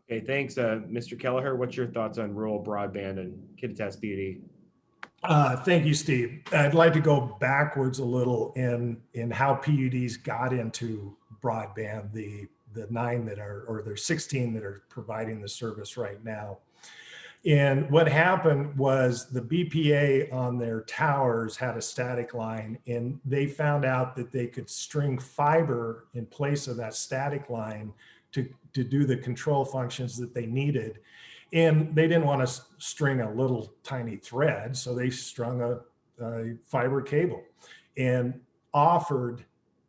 Okay, thanks. Mr. Kelleher, what's your thoughts on rural broadband and Kittitas PUD? Thank you, Steve. I'd like to go backwards a little in how PUDs got into broadband, the 9 that are, or there's 16 that are providing the service right now. And what happened was the BPA on their towers had a static line, and they found out that they could string fiber in place of that static line to do the control functions that they needed. And they didn't want to string a little tiny thread, so they strung a fiber cable and offered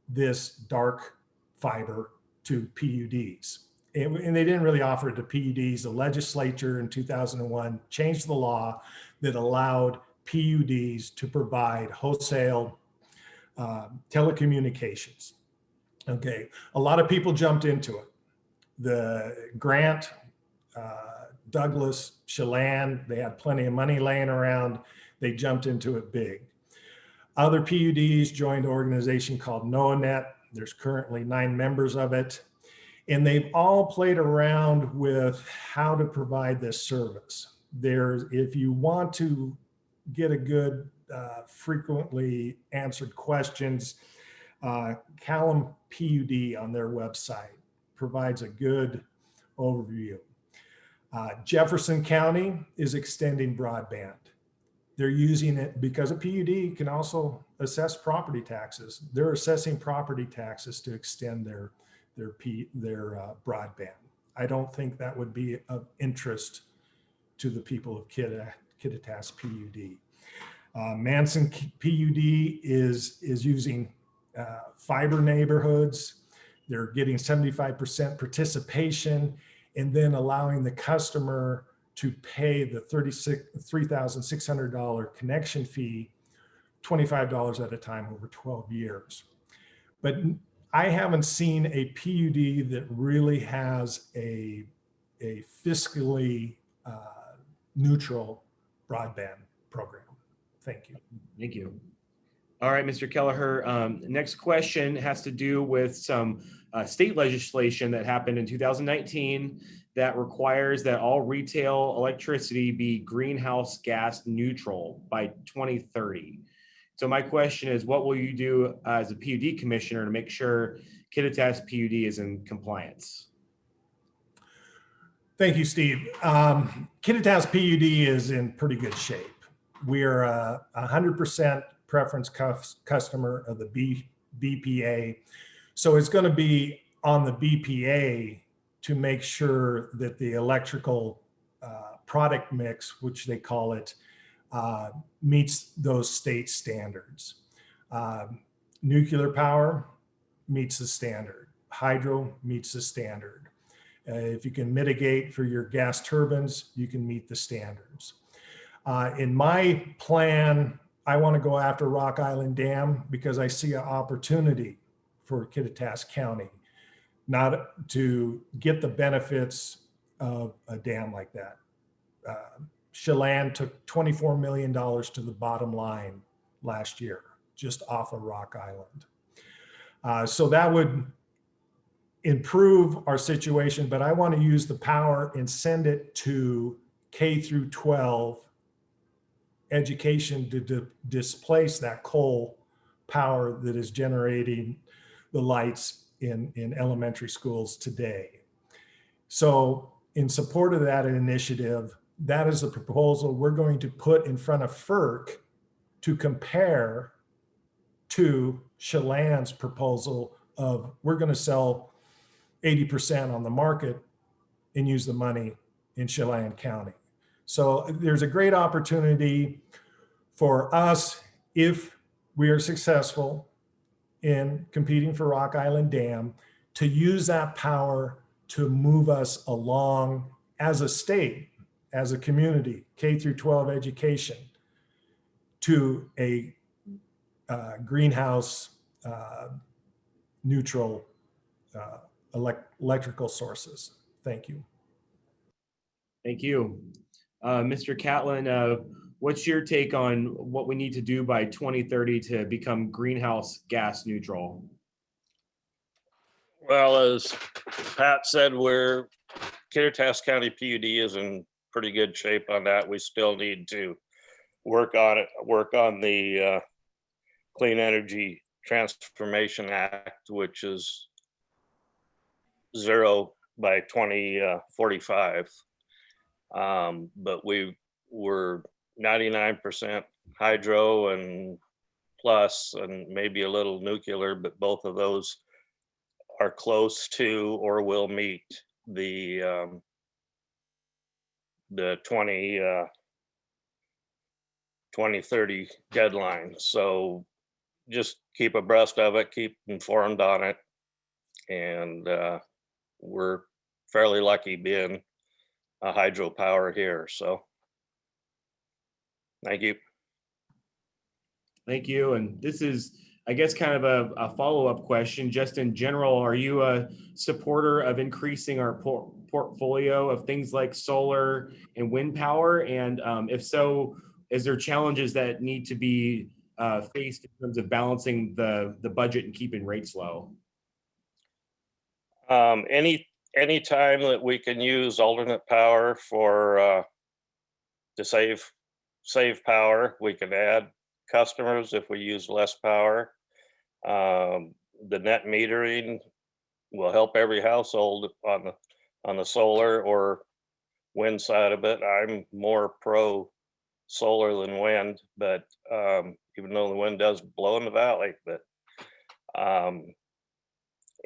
this dark fiber to PUDs. And they didn't really offer it to PUDs. The legislature in 2001 changed the law that allowed PUDs to provide wholesale telecommunications. Okay, a lot of people jumped into it. The Grant, Douglas, Chelan, they had plenty of money laying around. They jumped into it big. Other PUDs joined an organization called NOAANet. There's currently 9 members of it. And they've all played around with how to provide this service. If you want to get a good, frequently answered questions, Callum PUD on their website provides a good overview. Jefferson County is extending broadband. They're using it because a PUD can also assess property taxes. They're assessing property taxes to extend their broadband. I don't think that would be of interest to the people of Kittitas PUD. Manson PUD is using fiber neighborhoods. They're getting 75% participation, and then allowing the customer to pay the $3,600 connection fee, $25 at a time over 12 years. But I haven't seen a PUD that really has a fiscally neutral broadband program. Thank you. Thank you. All right, Mr. Kelleher. Next question has to do with some state legislation that happened in 2019 that requires that all retail electricity be greenhouse gas neutral by 2030. So my question is, what will you do as a PUD commissioner to make sure Kittitas PUD is in compliance? Thank you, Steve. Kittitas PUD is in pretty good shape. We are a 100% preference customer of the BPA. So it's going to be on the BPA to make sure that the electrical product mix, which they call it, meets those state standards. Nuclear power meets the standard. Hydro meets the standard. If you can mitigate for your gas turbines, you can meet the standards. In my plan, I want to go after Rock Island Dam because I see an opportunity for Kittitas County, not to get the benefits of a dam like that. Chelan took $24 million to the bottom line last year, just off of Rock Island. So that would improve our situation, but I want to use the power and send it to K through 12 education to displace that coal power that is generating the lights in elementary schools today. So in support of that initiative, that is a proposal we're going to put in front of FERC to compare to Chelan's proposal of we're going to sell 80% on the market and use the money in Chelan County. So there's a great opportunity for us, if we are successful in competing for Rock Island Dam, to use that power to move us along as a state, as a community, K through 12 education, to a greenhouse neutral electrical sources. Thank you. Thank you. Mr. Catlin, what's your take on what we need to do by 2030 to become greenhouse gas neutral? Well, as Pat said, Kittitas County PUD is in pretty good shape on that. We still need to work on the Clean Energy Transformation Act, which is zero by 2045. But we're 99% hydro and plus, and maybe a little nuclear, but both of those are close to or will meet the 2030 deadline. So just keep abreast of it, keep informed on it. And we're fairly lucky being a hydropower here. So thank you. Thank you. And this is, I guess, kind of a follow-up question. Just in general, are you a supporter of increasing our portfolio of things like solar and wind power? And if so, is there challenges that need to be faced in terms of balancing the budget and keeping rates low? Any time that we can use alternate power for to save power, we can add customers if we use less power. The net metering will help every household on the solar or wind side of it. I'm more pro solar than wind, but even though the wind does blow in the valley, but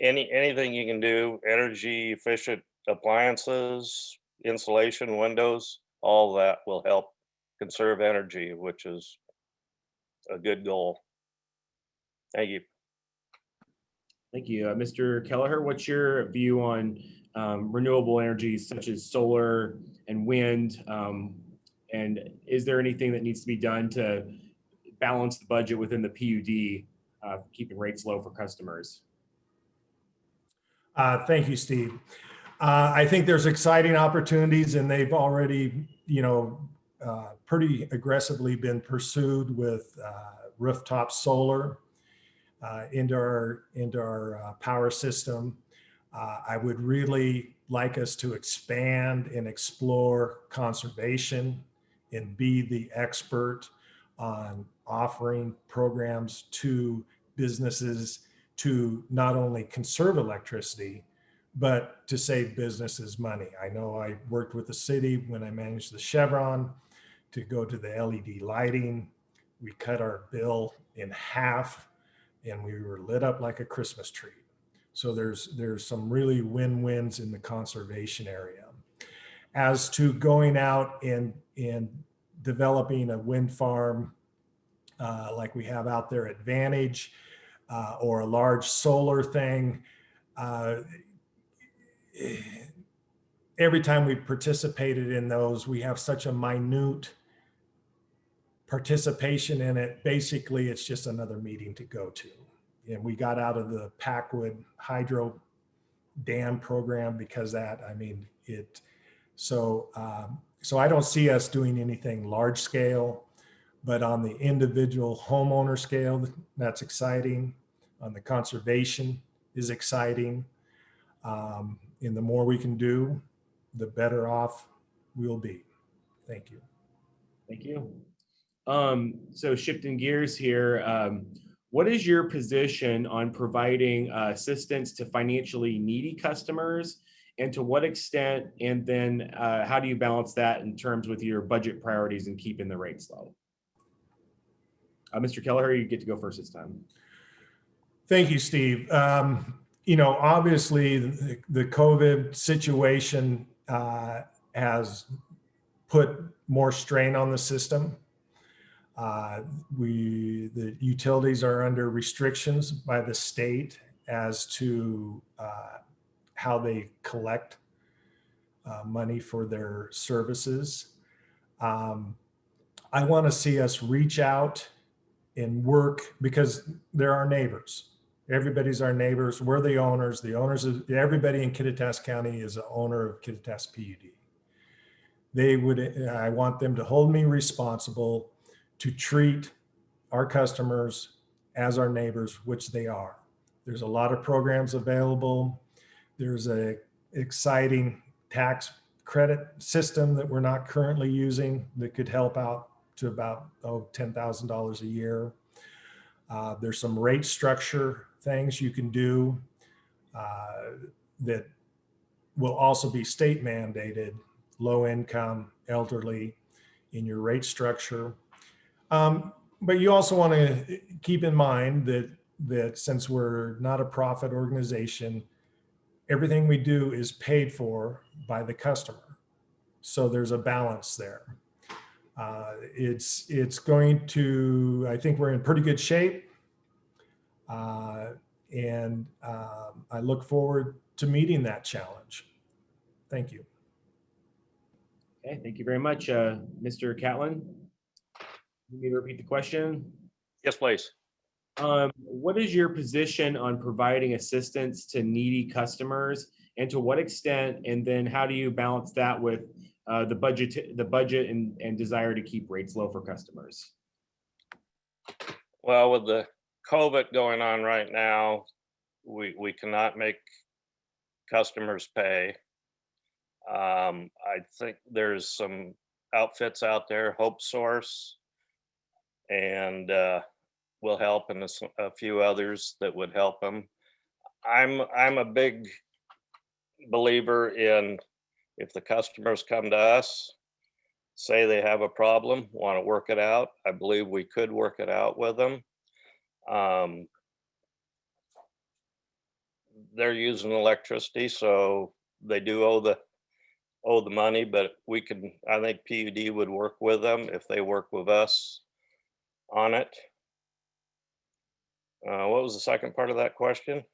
anything you can do, energy efficient appliances, insulation, windows, all that will help conserve energy, which is a good goal. Thank you. Thank you. Mr. Kelleher, what's your view on renewable energies such as solar and wind? And is there anything that needs to be done to balance the budget within the PUD, keeping rates low for customers? Thank you, Steve. I think there's exciting opportunities, and they've already, pretty aggressively been pursued with rooftop solar into our power system. I would really like us to expand and explore conservation and be the expert on offering programs to businesses to not only conserve electricity, but to save businesses money. I know I worked with the city when I managed the Chevron to go to the LED lighting. We cut our bill in half and we were lit up like a Christmas tree. So there's some really win-wins in the conservation area. As to going out and developing a wind farm like we have out there at Vantage or a large solar thing, every time we've participated in those, we have such a minute participation in it. Basically, it's just another meeting to go to. And we got out of the Packwood hydro dam program because that, I mean, so I don't see us doing anything large scale, but on the individual homeowner scale, that's exciting. On the conservation is exciting. And the more we can do, the better off we'll be. Thank you. Thank you. So shifting gears here, what is your position on providing assistance to financially needy customers, and to what extent, and then how do you balance that in terms with your budget priorities and keeping the rates low? Mr. Kelleher, you get to go first this time. Thank you, Steve. You know, obviously the COVID situation has put more strain on the system. The utilities are under restrictions by the state as to how they collect money for their services. I want to see us reach out and work because they're our neighbors. Everybody's our neighbors. We're the owners. The owners of everybody in Kittitas County is an owner of Kittitas PUD. I want them to hold me responsible to treat our customers as our neighbors, which they are. There's a lot of programs available. There's a exciting tax credit system that we're not currently using that could help out to about $10,000 a year. There's some rate structure things you can do that will also be state mandated, low income, elderly in your rate structure. But you also want to keep in mind that since we're not a profit organization, everything we do is paid for by the customer. So there's a balance there. It's going to, I think we're in pretty good shape. And I look forward to meeting that challenge. Thank you. Okay, thank you very much. Mr. Catlin, you need to repeat the question? Yes, please. What is your position on providing assistance to needy customers, and to what extent, and then how do you balance that with the budget and desire to keep rates low for customers? Well, with the COVID going on right now, we cannot make customers pay. I think there's some outfits out there, Hope Source, and will help, and a few others that would help them. I'm a big believer in, if the customers come to us, say they have a problem, want to work it out, I believe we could work it out with them. They're using electricity, so they do owe the money, but I think PUD would work with them if they work with us on it. What was the second part of that question?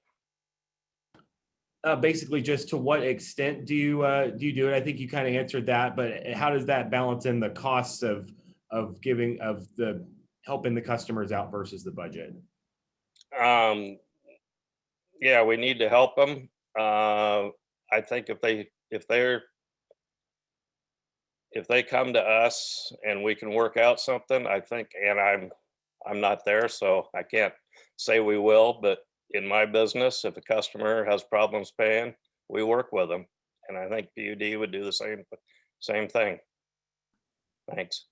Basically, just to what extent do you do it? I think you kind of answered that, but how does that balance in the costs of helping the customers out versus the budget? Yeah, we need to help them. I think if they come to us and we can work out something, I think, and I'm not there, so I can't say we will, but in my business, if a customer has problems paying, we work with them. And I think PUD would do the same thing. Thanks.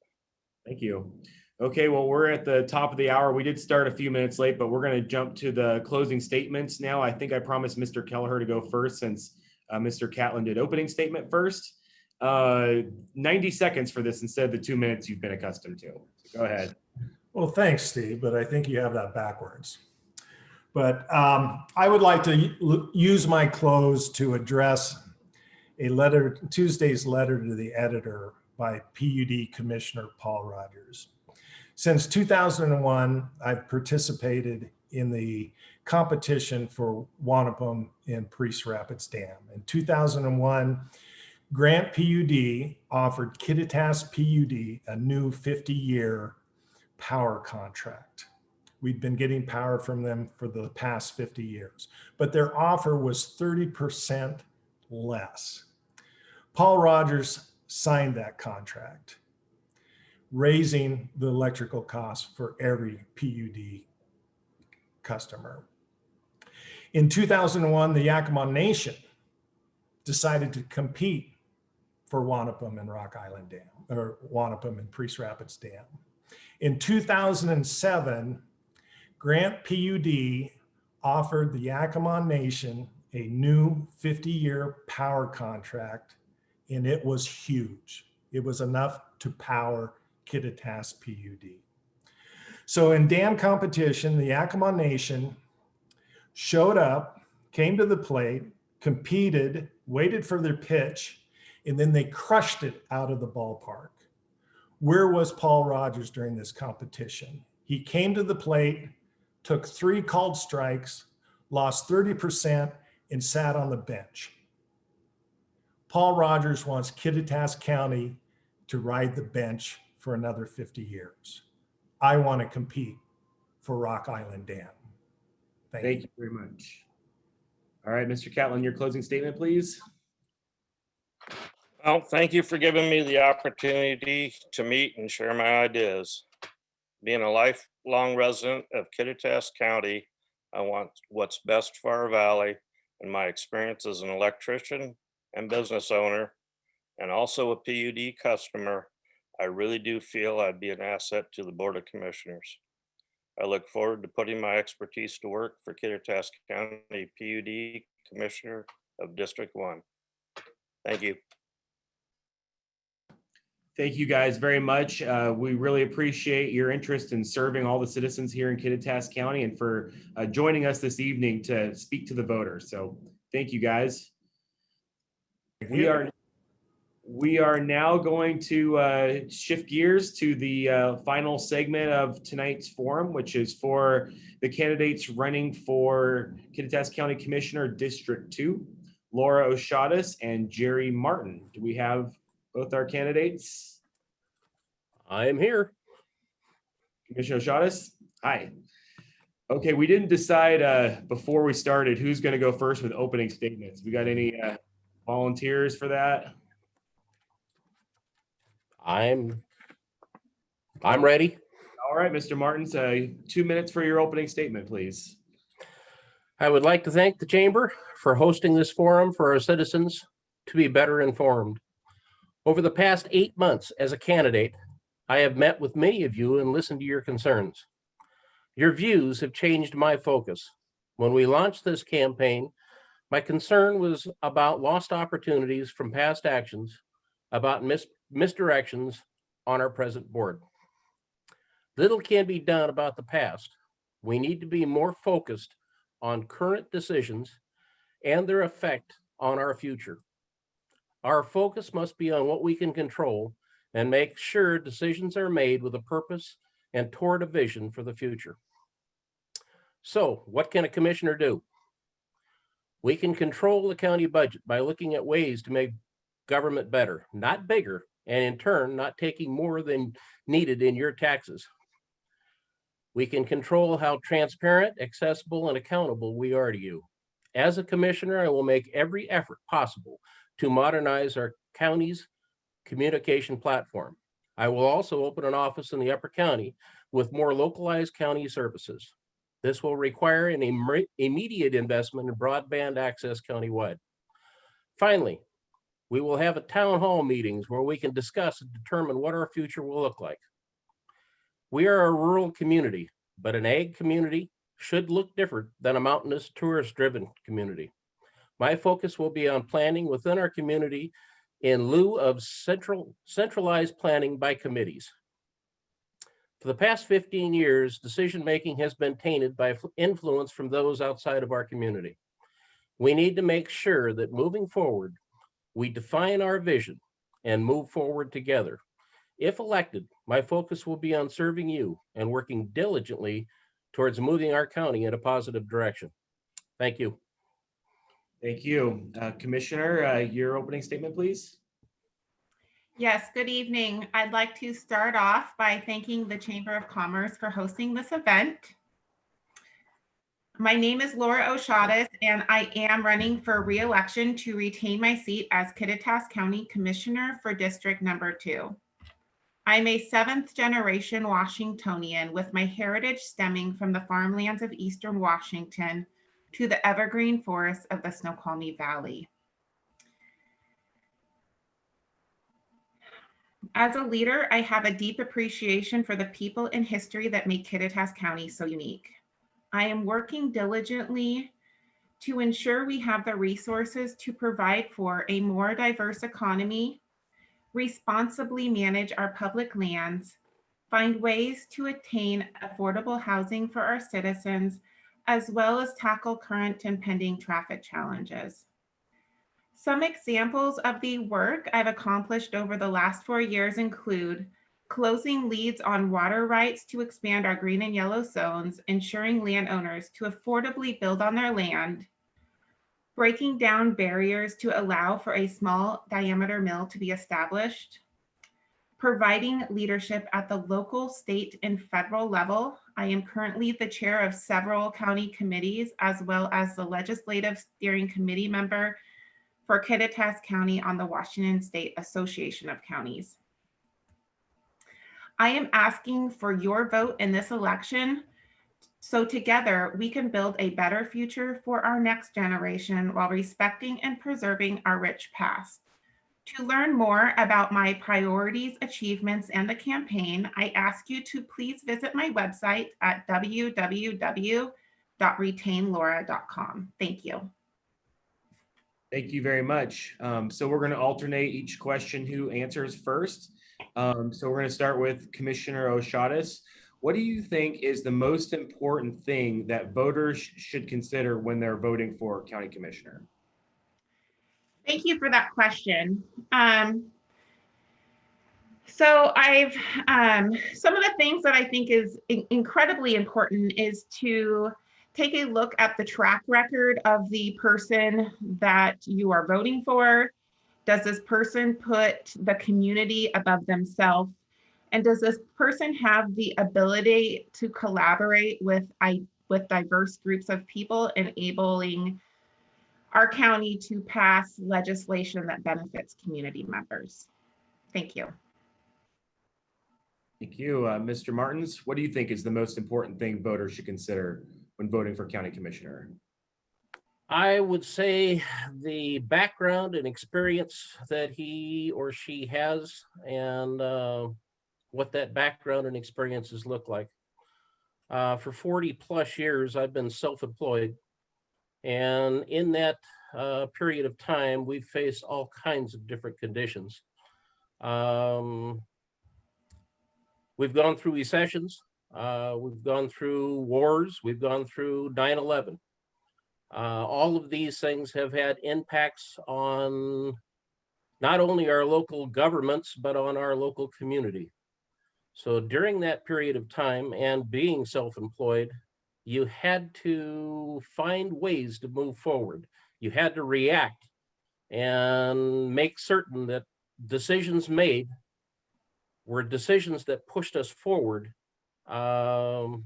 Thank you. Okay, well, we're at the top of the hour. We did start a few minutes late, but we're going to jump to the closing statements now. I think I promised Mr. Kelleher to go first since Mr. Catlin did opening statement first. 90 seconds for this instead of the 2 minutes you've been accustomed to. So go ahead. Well, thanks, Steve, but I think you have that backwards. But I would like to use my close to address a letter, Tuesday's letter to the editor by PUD Commissioner Paul Rogers. Since 2001, I've participated in the competition for Wanapum in Priest Rapids Dam. In 2001, Grant PUD offered Kittitas PUD a new 50-year power contract. We'd been getting power from them for the past 50 years, but their offer was 30% less. Paul Rogers signed that contract, raising the electrical costs for every PUD customer. In 2001, the Yakima Nation decided to compete for Wanapum and Rock Island Dam, or Wanapum and Priest Rapids Dam. In 2007, Grant PUD offered the Yakima Nation a new 50-year power contract, and it was huge. It was enough to power Kittitas PUD. So in dam competition, the Yakima Nation showed up, came to the plate, competed, waited for their pitch, and then they crushed it out of the ballpark. Where was Paul Rogers during this competition? He came to the plate, took 3 called strikes, lost 30%, and sat on the bench. Paul Rogers wants Kittitas County to ride the bench for another 50 years. I want to compete for Rock Island Dam. Thank you very much. All right, Mr. Catlin, your closing statement, please. Well, thank you for giving me the opportunity to meet and share my ideas. Being a lifelong resident of Kittitas County, I want what's best for our valley, and my experience as an electrician and business owner, and also a PUD customer, I really do feel I'd be an asset to the Board of Commissioners. I look forward to putting my expertise to work for Kittitas County PUD Commissioner of District 1. Thank you. Thank you guys very much. We really appreciate your interest in serving all the citizens here in Kittitas County and for joining us this evening to speak to the voters. So thank you guys. We are now going to shift gears to the final segment of tonight's forum, which is for the candidates running for Kittitas County Commissioner District 2, Laura O'Shaughnessy and Jerry Martin. Do we have both our candidates? I am here. Commissioner O'Shaughnessy, hi. Okay, we didn't decide before we started who's going to go first with opening statements. We got any volunteers for that? I'm ready. All right, Mr. Martins, 2 minutes for your opening statement, please. I would like to thank the Chamber for hosting this forum for our citizens to be better informed. Over the past 8 months as a candidate, I have met with many of you and listened to your concerns. Your views have changed my focus. When we launched this campaign, my concern was about lost opportunities from past actions, about misdirections on our present board. Little can be done about the past. We need to be more focused on current decisions and their effect on our future. Our focus must be on what we can control and make sure decisions are made with a purpose and toward a vision for the future. So, what can a commissioner do? We can control the county budget by looking at ways to make government better, not bigger, and in turn, not taking more than needed in your taxes. We can control how transparent, accessible, and accountable we are to you. As a commissioner, I will make every effort possible to modernize our county's communication platform. I will also open an office in the Upper County with more localized county services. This will require an immediate investment in broadband access countywide. Finally, we will have a town hall meetings where we can discuss and determine what our future will look like. We are a rural community, but an ag community should look different than a mountainous tourist-driven community. My focus will be on planning within our community in lieu of centralized planning by committees. For the past 15 years, decision-making has been tainted by influence from those outside of our community. We need to make sure that moving forward, we define our vision and move forward together. If elected, my focus will be on serving you and working diligently towards moving our county in a positive direction. Thank you. Thank you. Commissioner, your opening statement, please. Yes, good evening. I'd like to start off by thanking the Chamber of Commerce for hosting this event. My name is Laura O'Shaughnessy, and I am running for re-election to retain my seat as Kittitas County Commissioner for District Number 2. I'm a 7th generation Washingtonian with my heritage stemming from the farmlands of Eastern Washington to the evergreen forests of the Snoqualmie Valley. As a leader, I have a deep appreciation for the people and history that make Kittitas County so unique. I am working diligently to ensure we have the resources to provide for a more diverse economy, responsibly manage our public lands, find ways to attain affordable housing for our citizens, as well as tackle current and pending traffic challenges. Some examples of the work I've accomplished over the last 4 years include closing leads on water rights to expand our green and yellow zones, ensuring landowners to affordably build on their land, breaking down barriers to allow for a small diameter mill to be established, providing leadership at the local, state, and federal level. I am currently the chair of several county committees, as well as the legislative steering committee member for Kittitas County on the Washington State Association of Counties. I am asking for your vote in this election so together we can build a better future for our next generation while respecting and preserving our rich past. To learn more about my priorities, achievements, and the campaign, I ask you to please visit my website at www.retainlaura.com. Thank you. Thank you very much. So we're going to alternate each question who answers first. So we're going to start with Commissioner O'Shaughnessy. What do you think is the most important thing that voters should consider when they're voting for county commissioner? Thank you for that question. So some of the things that I think is incredibly important is to take a look at the track record of the person that you are voting for. Does this person put the community above themselves? And does this person have the ability to collaborate with diverse groups of people, enabling our county to pass legislation that benefits community members? Thank you. Thank you. Mr. Martins, what do you think is the most important thing voters should consider when voting for county commissioner? I would say the background and experience that he or she has, and what that background and experiences look like. For 40 plus years, I've been self-employed. And in that period of time, we've faced all kinds of different conditions. We've gone through recessions, we've gone through wars, we've gone through 9/11. All of these things have had impacts on not only our local governments, but on our local community. So during that period of time and being self-employed, you had to find ways to move forward. You had to react and make certain that decisions made were decisions that pushed us forward, or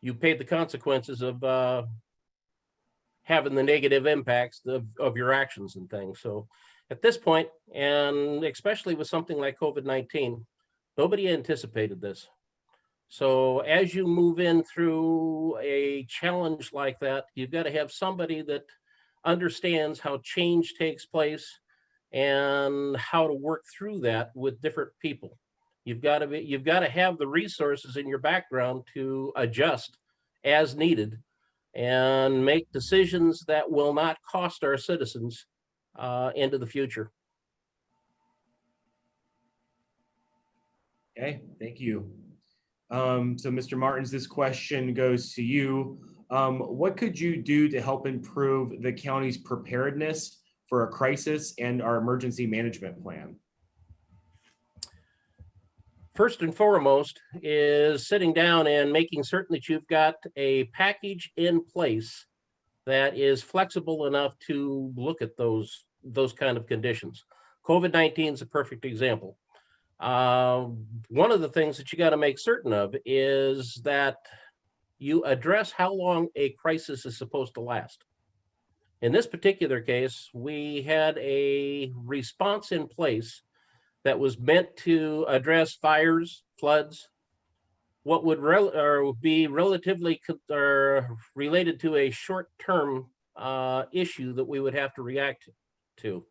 you paid the consequences of having the negative impacts of your actions and things. So at this point, and especially with something like COVID-19, nobody anticipated this. So as you move in through a challenge like that, you've got to have somebody that understands how change takes place and how to work through that with different people. You've got to have the resources in your background to adjust as needed and make decisions that will not cost our citizens into the future. Okay, thank you. So Mr. Martins, this question goes to you. What could you do to help improve the county's preparedness for a crisis and our emergency management plan? First and foremost is sitting down and making certain that you've got a package in place that is flexible enough to look at those kind of conditions. COVID-19 is a perfect example. One of the things that you got to make certain of is that you address how long a crisis is supposed to last. In this particular case, we had a response in place that was meant to address fires, floods, what would be relatively related to a short-term issue that we would have to react to.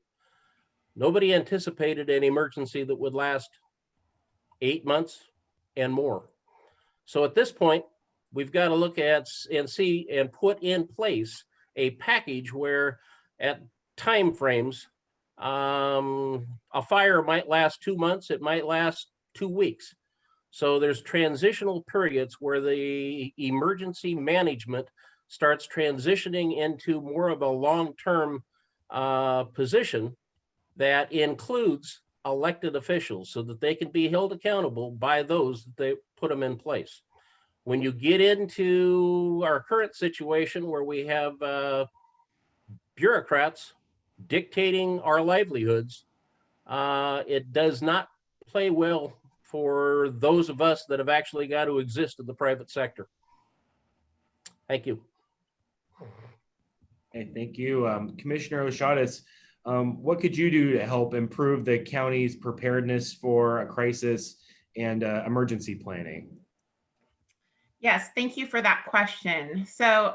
Nobody anticipated an emergency that would last 8 months and more. So at this point, we've got to look at and see and put in place a package where at time frames, a fire might last 2 months, it might last 2 weeks. So there's transitional periods where the emergency management starts transitioning into more of a long-term position that includes elected officials so that they can be held accountable by those that they put them in place. When you get into our current situation where we have bureaucrats dictating our livelihoods, it does not play well for those of us that have actually got to exist in the private sector. Thank you. Okay, thank you. Commissioner O'Shaughnessy, what could you do to help improve the county's preparedness for a crisis and emergency planning? Yes, thank you for that question. So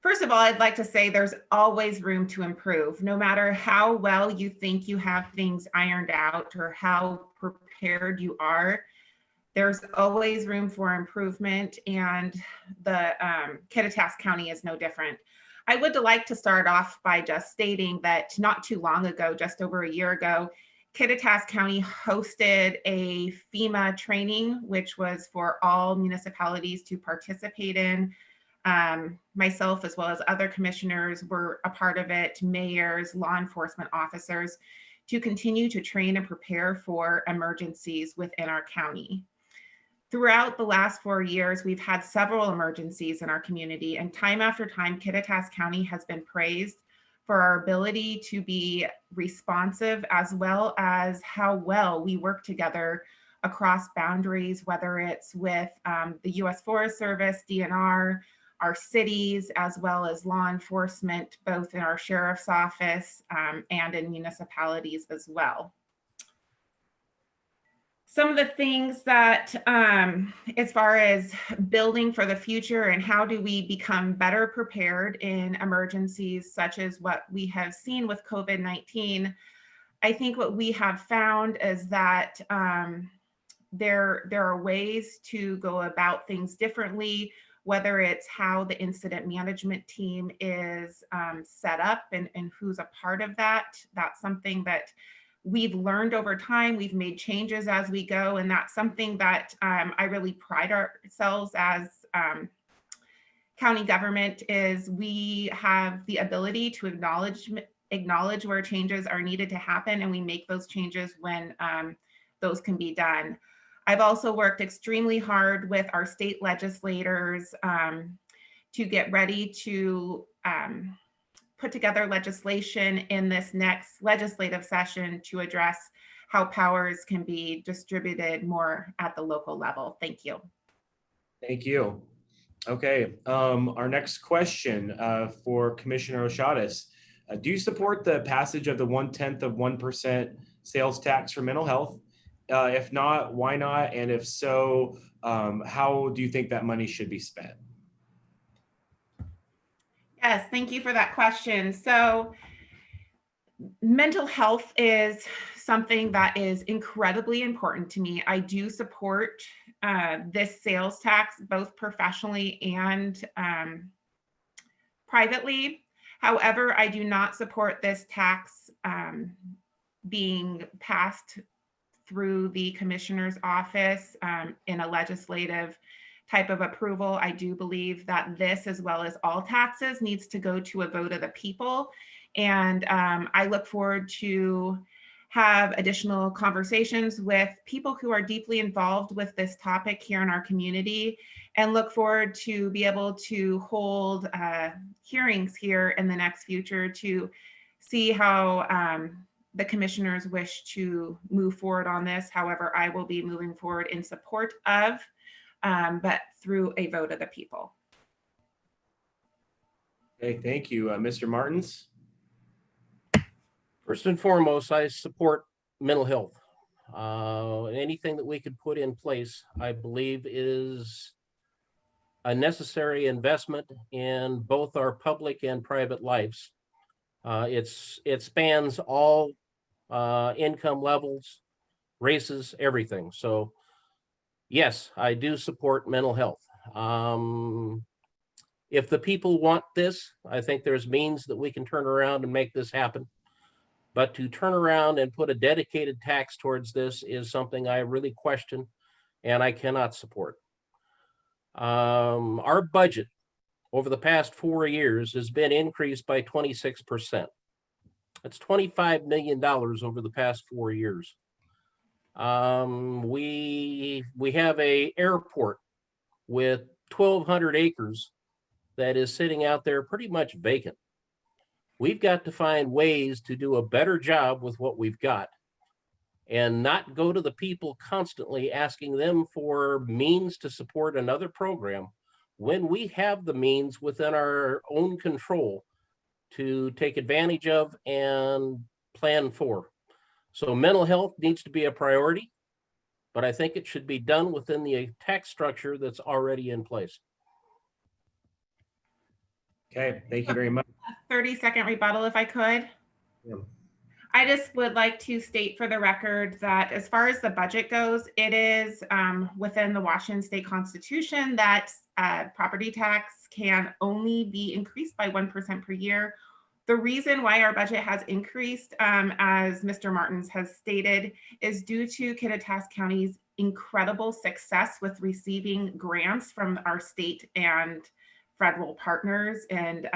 first of all, I'd like to say there's always room to improve. No matter how well you think you have things ironed out or how prepared you are, there's always room for improvement, and the Kittitas County is no different. I would like to start off by just stating that not too long ago, just over a year ago, Kittitas County hosted a FEMA training, which was for all municipalities to participate in. Myself, as well as other commissioners, were a part of it, mayors, law enforcement officers, to continue to train and prepare for emergencies within our county. Throughout the last 4 years, we've had several emergencies in our community, and time after time, Kittitas County has been praised for our ability to be responsive, as well as how well we work together across boundaries, whether it's with the U.S. Forest Service, DNR, our cities, as well as law enforcement, both in our sheriff's office and in municipalities as well. Some of the things that, as far as building for the future and how do we become better prepared in emergencies such as what we have seen with COVID-19, I think what we have found is that there are ways to go about things differently, whether it's how the incident management team is set up and who's a part of that. That's something that we've learned over time. We've made changes as we go, and that's something that I really pride ourselves as county government is we have the ability to acknowledge where changes are needed to happen, and we make those changes when those can be done. I've also worked extremely hard with our state legislators to get ready to put together legislation in this next legislative session to address how powers can be distributed more at the local level. Thank you. Thank you. Okay, our next question for Commissioner O'Shaughnessy. Do you support the passage of the 0.1% sales tax for mental health? If not, why not? And if so, how do you think that money should be spent? Yes, thank you for that question. So mental health is something that is incredibly important to me. I do support this sales tax, both professionally and privately. However, I do not support this tax being passed through the commissioner's office in a legislative type of approval. I do believe that this, as well as all taxes, needs to go to a vote of the people. And I look forward to have additional conversations with people who are deeply involved with this topic here in our community, and look forward to be able to hold hearings here in the next future to see how the commissioners wish to move forward on this. However, I will be moving forward in support of, but through a vote of the people. Okay, thank you. Mr. Martins? First and foremost, I support mental health. Anything that we could put in place, I believe, is a necessary investment in both our public and private lives. It spans all income levels, races, everything. So yes, I do support mental health. If the people want this, I think there's means that we can turn around and make this happen. But to turn around and put a dedicated tax towards this is something I really question and I cannot support. Our budget over the past 4 years has been increased by 26%. That's $25 million over the past 4 years. We have a airport with 1,200 acres that is sitting out there pretty much vacant. We've got to find ways to do a better job with what we've got and not go to the people constantly asking them for means to support another program when we have the means within our own control to take advantage of and plan for. So mental health needs to be a priority, but I think it should be done within the tax structure that's already in place. Okay, thank you very much. 30-second rebuttal, if I could. Yeah. I just would like to state for the record that as far as the budget goes, it is within the Washington State Constitution that property tax can only be increased by 1% per year. The reason why our budget has increased, as Mr. Martins has stated, is due to Kittitas County's incredible success with receiving grants from our state and federal partners. And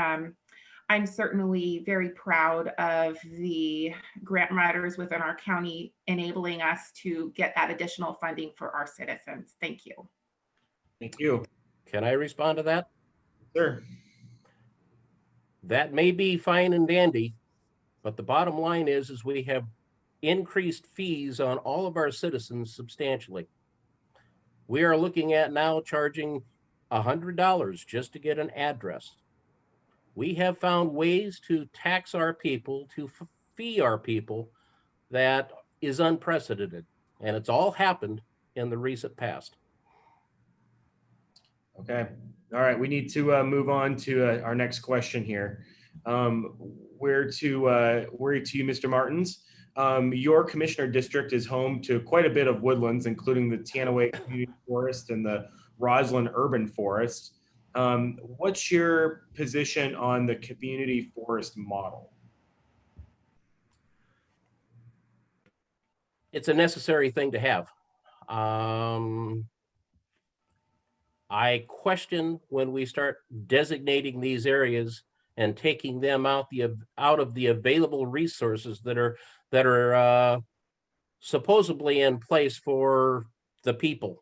I'm certainly very proud of the grant writers within our county enabling us to get that additional funding for our citizens. Thank you. Thank you. Can I respond to that? Sure. That may be fine and dandy, but the bottom line is we have increased fees on all of our citizens substantially. We are looking at now charging $100 just to get an address. We have found ways to tax our people, to fee our people, that is unprecedented. And it's all happened in the recent past. Okay. All right. We need to move on to our next question here. Where to you, Mr. Martins? Your commissioner district is home to quite a bit of woodlands, including the Tanaway Community Forest and the Roslyn Urban Forest. What's your position on the community forest model? It's a necessary thing to have. I question when we start designating these areas and taking them out of the available resources that are supposedly in place for the people.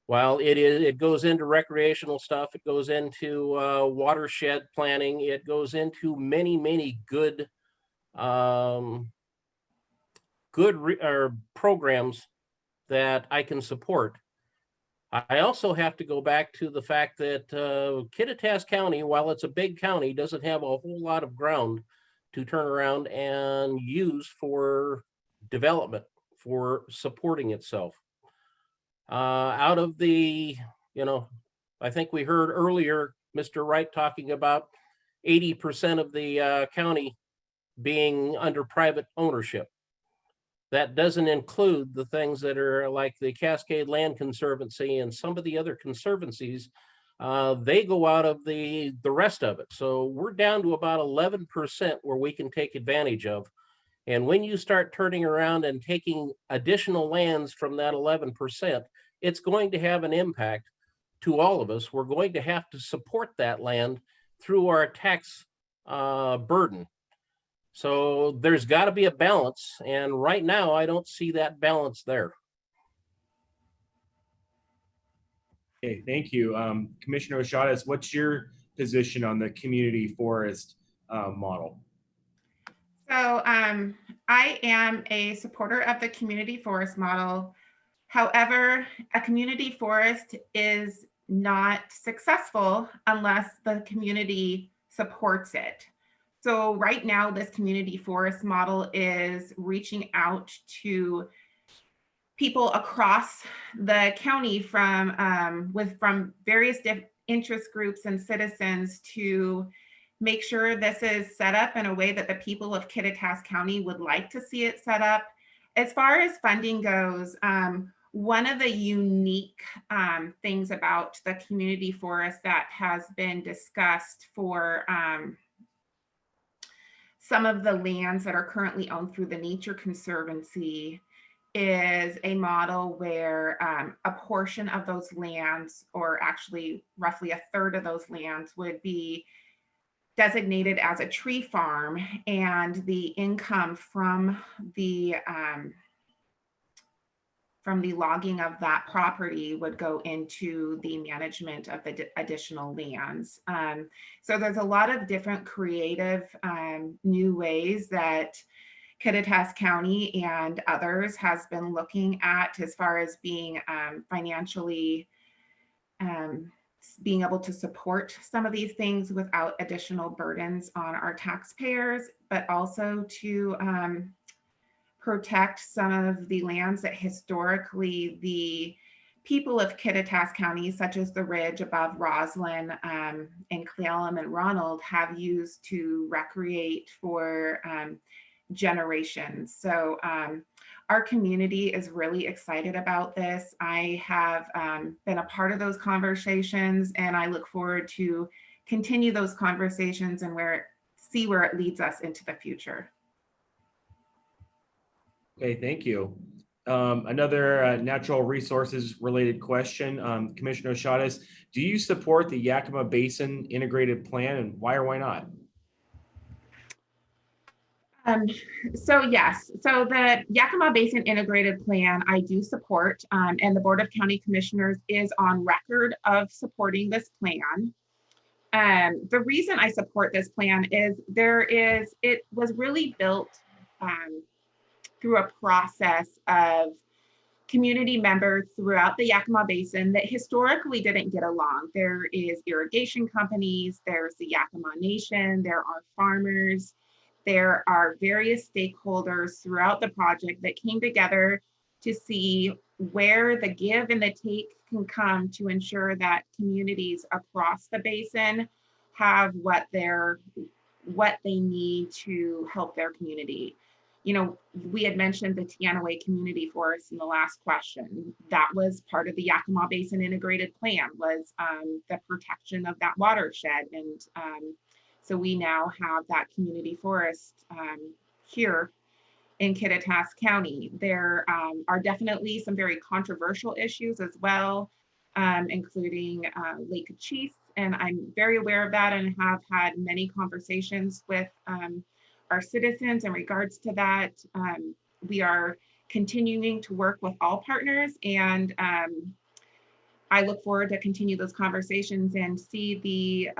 While it goes into recreational stuff, it goes into watershed planning, it goes into many good programs that I can support. I also have to go back to the fact that Kittitas County, while it's a big county, doesn't have a whole lot of ground to turn around and use for development for supporting itself. Out of the, I think we heard earlier, Mr. Wright talking about 80% of the county being under private ownership. That doesn't include the things that are like the Cascade Land Conservancy and some of the other conservancies. They go out of the rest of it. So we're down to about 11% where we can take advantage of. And when you start turning around and taking additional lands from that 11%, it's going to have an impact to all of us. We're going to have to support that land through our tax burden. So there's got to be a balance. And right now, I don't see that balance there. Okay, thank you. Commissioner Oshadas, what's your position on the community forest model? So I am a supporter of the community forest model. However, a community forest is not successful unless the community supports it. So right now, this community forest model is reaching out to people across the county from various interest groups and citizens to make sure this is set up in a way that the people of Kittitas County would like to see it set up. As far as funding goes, one of the unique things about the community forest that has been discussed for some of the lands that are currently owned through the Nature Conservancy is a model where a portion of those lands, or actually roughly a third of those lands, would be designated as a tree farm, and the income from the logging of that property would go into the management of the additional lands. So there's a lot of different creative new ways that Kittitas County and others has been looking at as far as being financially being able to support some of these things without additional burdens on our taxpayers, but also to protect some of the lands that historically the people of Kittitas County, such as the ridge above Roslyn and Clallam and Ronald, have used to recreate for generations. So our community is really excited about this. I have been a part of those conversations, and I look forward to continue those conversations and see where it leads us into the future. Okay, thank you. Another natural resources related question. Commissioner Oshadas, do you support the Yakima Basin Integrated Plan, and why or why not? So yes, so the Yakima Basin Integrated Plan, I do support, and the Board of County Commissioners is on record of supporting this plan. The reason I support this plan is it was really built through a process of community members throughout the Yakima Basin that historically didn't get along. There is irrigation companies, there's the Yakima Nation, there are farmers, there are various stakeholders throughout the project that came together to see where the give and the take can come to ensure that communities across the basin have what they need to help their community. You know, we had mentioned the Teanaway Community Forest in the last question. That was part of the Yakima Basin Integrated Plan, was the protection of that watershed. And so we now have that community forest here in Kittitas County. There are definitely some very controversial issues as well, including Lake Chief. And I'm very aware of that and have had many conversations with our citizens in regards to that. We are continuing to work with all partners, and I look forward to continue those conversations and see the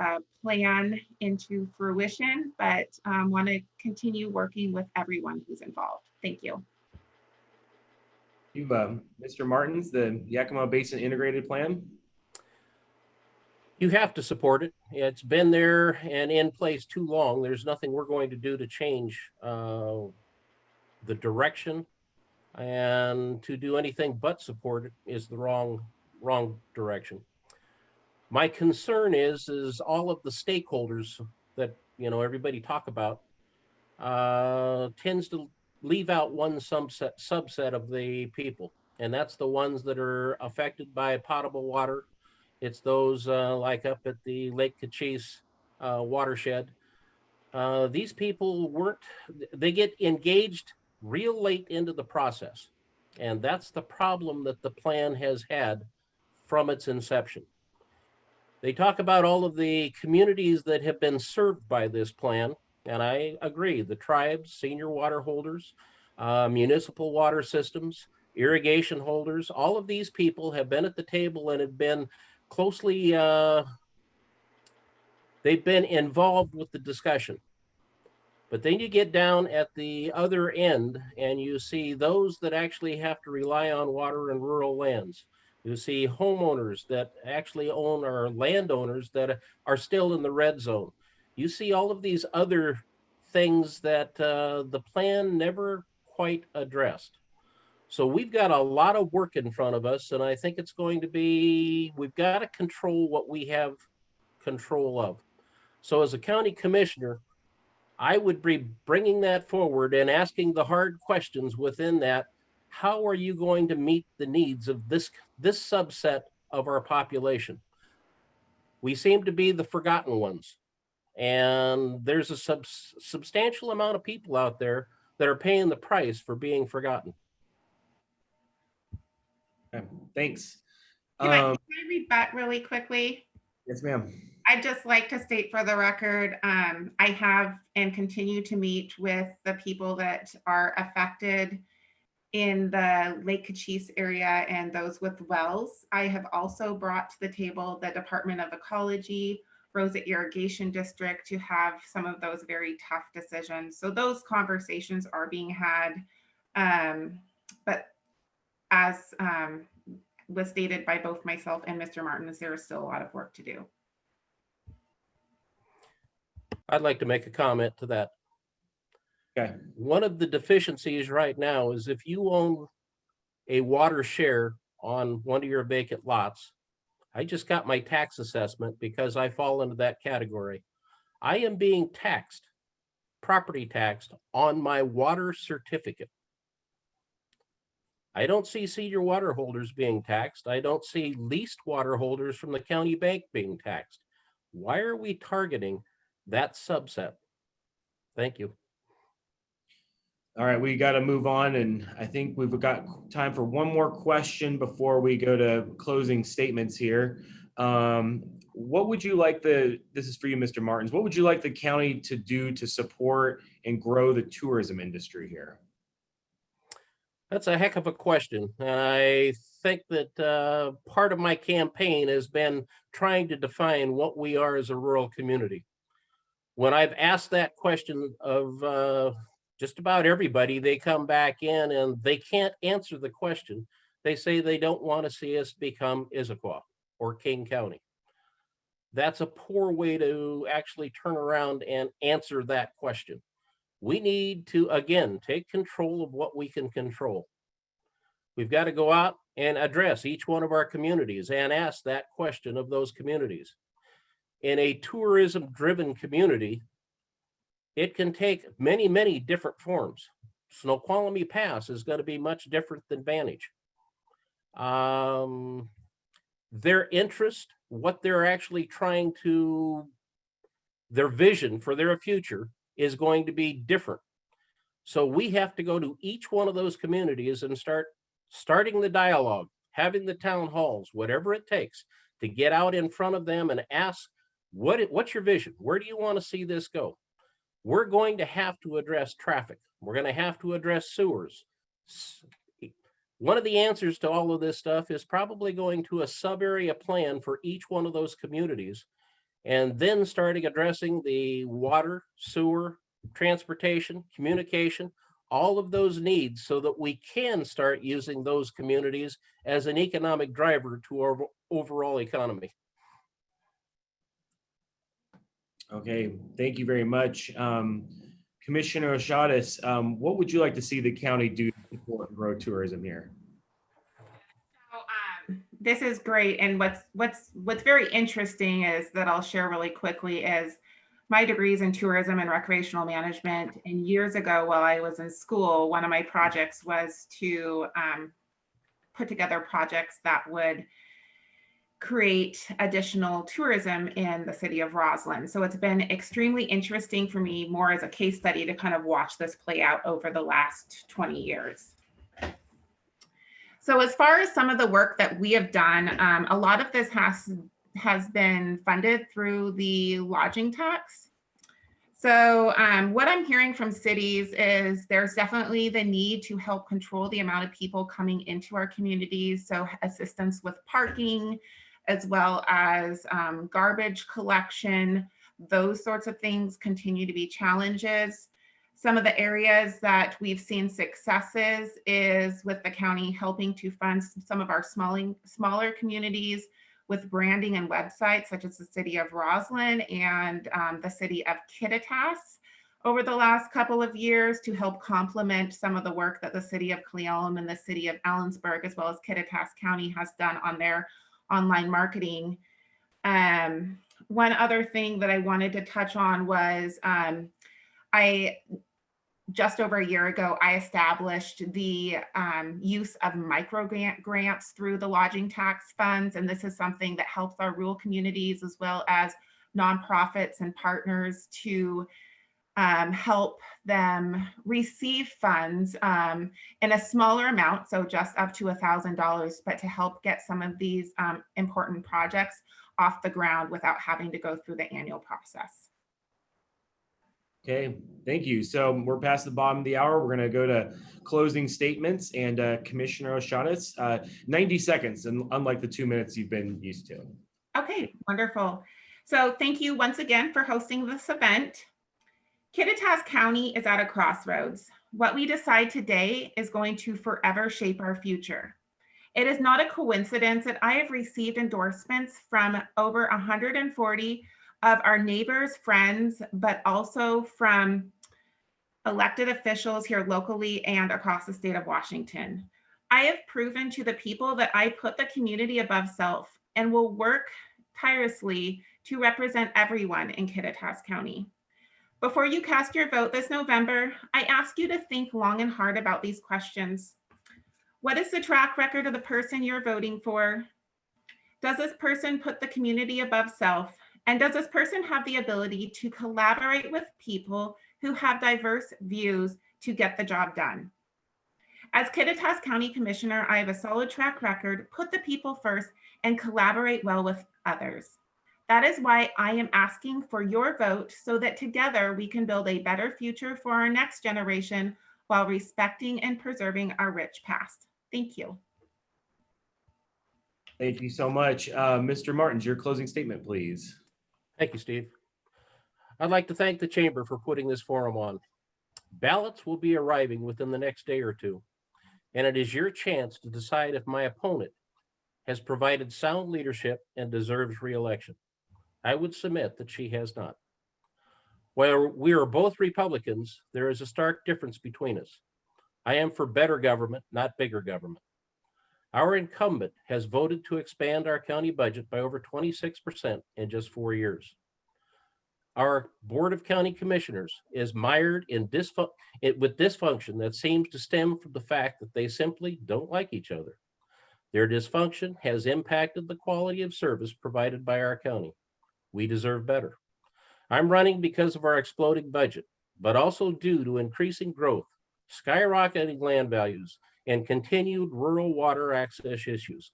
plan into fruition, but want to continue working with everyone who's involved. Thank you. Mr. Martins, the Yakima Basin Integrated Plan? You have to support it. It's been there and in place too long. There's nothing we're going to do to change the direction. and to do anything but support it is the wrong direction. My concern is all of the stakeholders that, you know, everybody talk about tends to leave out one subset of the people, and that's the ones that are affected by potable water. It's those like up at the Lake Kittitas watershed. These people they get engaged real late into the process. And that's the problem that the plan has had from its inception. They talk about all of the communities that have been served by this plan. And I agree, the tribes, senior water holders, municipal water systems, irrigation holders, all of these people have been at the table and have been closely, they've been involved with the discussion. But then you get down at the other end and you see those that actually have to rely on water in rural lands. You see homeowners that actually own, or landowners that are still in the red zone. You see all of these other things that the plan never quite addressed. So we've got a lot of work in front of us, and I think it's going to be, we've got to control what we have control of. So as a county commissioner, I would be bringing that forward and asking the hard questions within that. How are you going to meet the needs of this subset of our population? We seem to be the forgotten ones. And there's a substantial amount of people out there that are paying the price for being forgotten. Okay, thanks. Can I rebut really quickly? Yes, ma'am. I'd just like to state for the record, I have and continue to meet with the people that are affected in the Lake Kittitas area and those with wells. I have also brought to the table the Department of Ecology, Rosa Irrigation District, to have some of those very tough decisions. So those conversations are being had. But as was stated by both myself and Mr. Martins, there is still a lot of work to do. I'd like to make a comment to that. Okay. One of the deficiencies right now is if you own a water share on one of your vacant lots, I just got my tax assessment because I fall into that category. I am being taxed, property taxed on my water certificate. I don't see senior water holders being taxed. I don't see leased water holders from the county bank being taxed. Why are we targeting that subset? Thank you. All right, we got to move on, and I think we've got time for one more question before we go to closing statements here. What would you like this is for you, Mr. Martins, what would you like the county to do to support and grow the tourism industry here? That's a heck of a question. And I think that part of my campaign has been trying to define what we are as a rural community. When I've asked that question of just about everybody, they come back in and they can't answer the question. They say they don't want to see us become Issaquah or King County. That's a poor way to actually turn around and answer that question. We need to, again, take control of what we can control. We've got to go out and address each one of our communities and ask that question of those communities. In a tourism-driven community, it can take many, many different forms. Snoqualmie Pass is going to be much different than Vantage. Their interest, what they're actually trying to, their vision for their future is going to be different. So we have to go to each one of those communities and starting the dialogue, having the town halls, whatever it takes to get out in front of them and ask, what's your vision? Where do you want to see this go? We're going to have to address traffic. We're going to have to address sewers. One of the answers to all of this stuff is probably going to a sub-area plan for each one of those communities, and then starting addressing the water, sewer, transportation, communication, all of those needs so that we can start using those communities as an economic driver to our overall economy. Okay, thank you very much. Commissioner Kittitas, what would you like to see the county do to support and grow tourism here? So, this is great. And what's very interesting is that I'll share really quickly is my degrees in tourism and recreational management. And years ago, while I was in school, one of my projects was to put together projects that would create additional tourism in the city of Roslyn. So it's been extremely interesting for me, more as a case study, to kind of watch this play out over the last 20 years. So as far as some of the work that we have done, a lot of this has been funded through the lodging tax. So what I'm hearing from cities is there's definitely the need to help control the amount of people coming into our communities. So assistance with parking, as well as garbage collection, those sorts of things continue to be challenges. Some of the areas that we've seen successes is with the county helping to fund some of our smaller communities with branding and websites, such as the city of Roslyn and the city of Kittitas over the last couple of years, to help complement some of the work that the city of Cle Elum and the city of Ellensburg, as well as Kittitas County, has done on their online marketing. One other thing that I wanted to touch on was just over a year ago, I established the use of micro grants through the lodging tax funds. And this is something that helps our rural communities as well as nonprofits and partners to help them receive funds in a smaller amount, so just up to $1,000, but to help get some of these important projects off the ground without having to go through the annual process. Okay, thank you. So we're past the bottom of the hour. We're going to go to closing statements, and Commissioner O'Shaughnessy, 90 seconds, and unlike the 2 minutes you've been used to. Okay, wonderful. So thank you once again for hosting this event. Kittitas County is at a crossroads. What we decide today is going to forever shape our future. It is not a coincidence that I have received endorsements from over 140 of our neighbors, friends, but also from elected officials here locally and across the state of Washington. I have proven to the people that I put the community above self and will work tirelessly to represent everyone in Kittitas County. Before you cast your vote this November, I ask you to think long and hard about these questions. What is the track record of the person you're voting for? Does this person put the community above self? And does this person have the ability to collaborate with people who have diverse views to get the job done? As Kittitas County Commissioner, I have a solid track record, put the people first, and collaborate well with others. That is why I am asking for your vote so that together we can build a better future for our next generation while respecting and preserving our rich past. Thank you. Thank you so much. Mr. Martins, your closing statement, please. Thank you, Steve. I'd like to thank the Chamber for putting this forum on. Ballots will be arriving within the next day or two, and it is your chance to decide if my opponent has provided sound leadership and deserves re-election. I would submit that she has not. While we are both Republicans, there is a stark difference between us. I am for better government, not bigger government. Our incumbent has voted to expand our county budget by over 26% in just 4 years. Our Board of County Commissioners is mired in dysfunction that seems to stem from the fact that they simply don't like each other. Their dysfunction has impacted the quality of service provided by our county. We deserve better. I'm running because of our exploding budget, but also due to increasing growth, skyrocketing land values, and continued rural water access issues.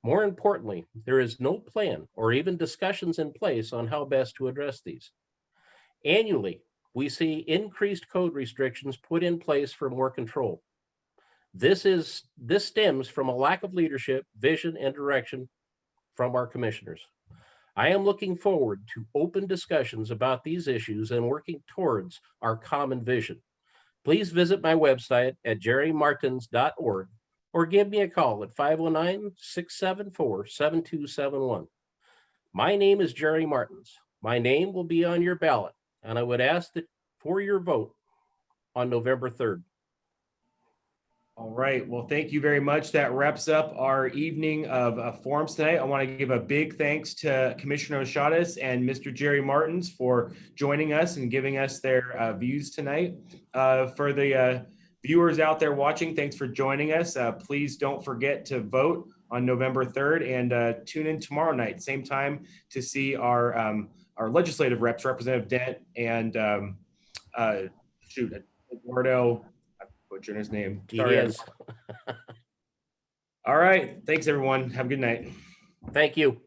More importantly, there is no plan or even discussions in place on how best to address these. Annually, we see increased code restrictions put in place for more control. This stems from a lack of leadership, vision, and direction from our commissioners. I am looking forward to open discussions about these issues and working towards our common vision. Please visit my website at jerrymartins.org or give me a call at 509-674-7271. My name is Jerry Martins. My name will be on your ballot, and I would ask that for your vote on November 3rd. All right. Well, thank you very much. That wraps up our evening of forums tonight. I want to give a big thanks to Commissioner Oshadas and Mr. Jerry Martins for joining us and giving us their views tonight. For the viewers out there watching, thanks for joining us. Please don't forget to vote on November 3rd and tune in tomorrow night, same time, to see our legislative reps, Representative Dent and Eduardo. Butchering his name. He Sorry, is. All right. Thanks, everyone. Have a good night. Thank you.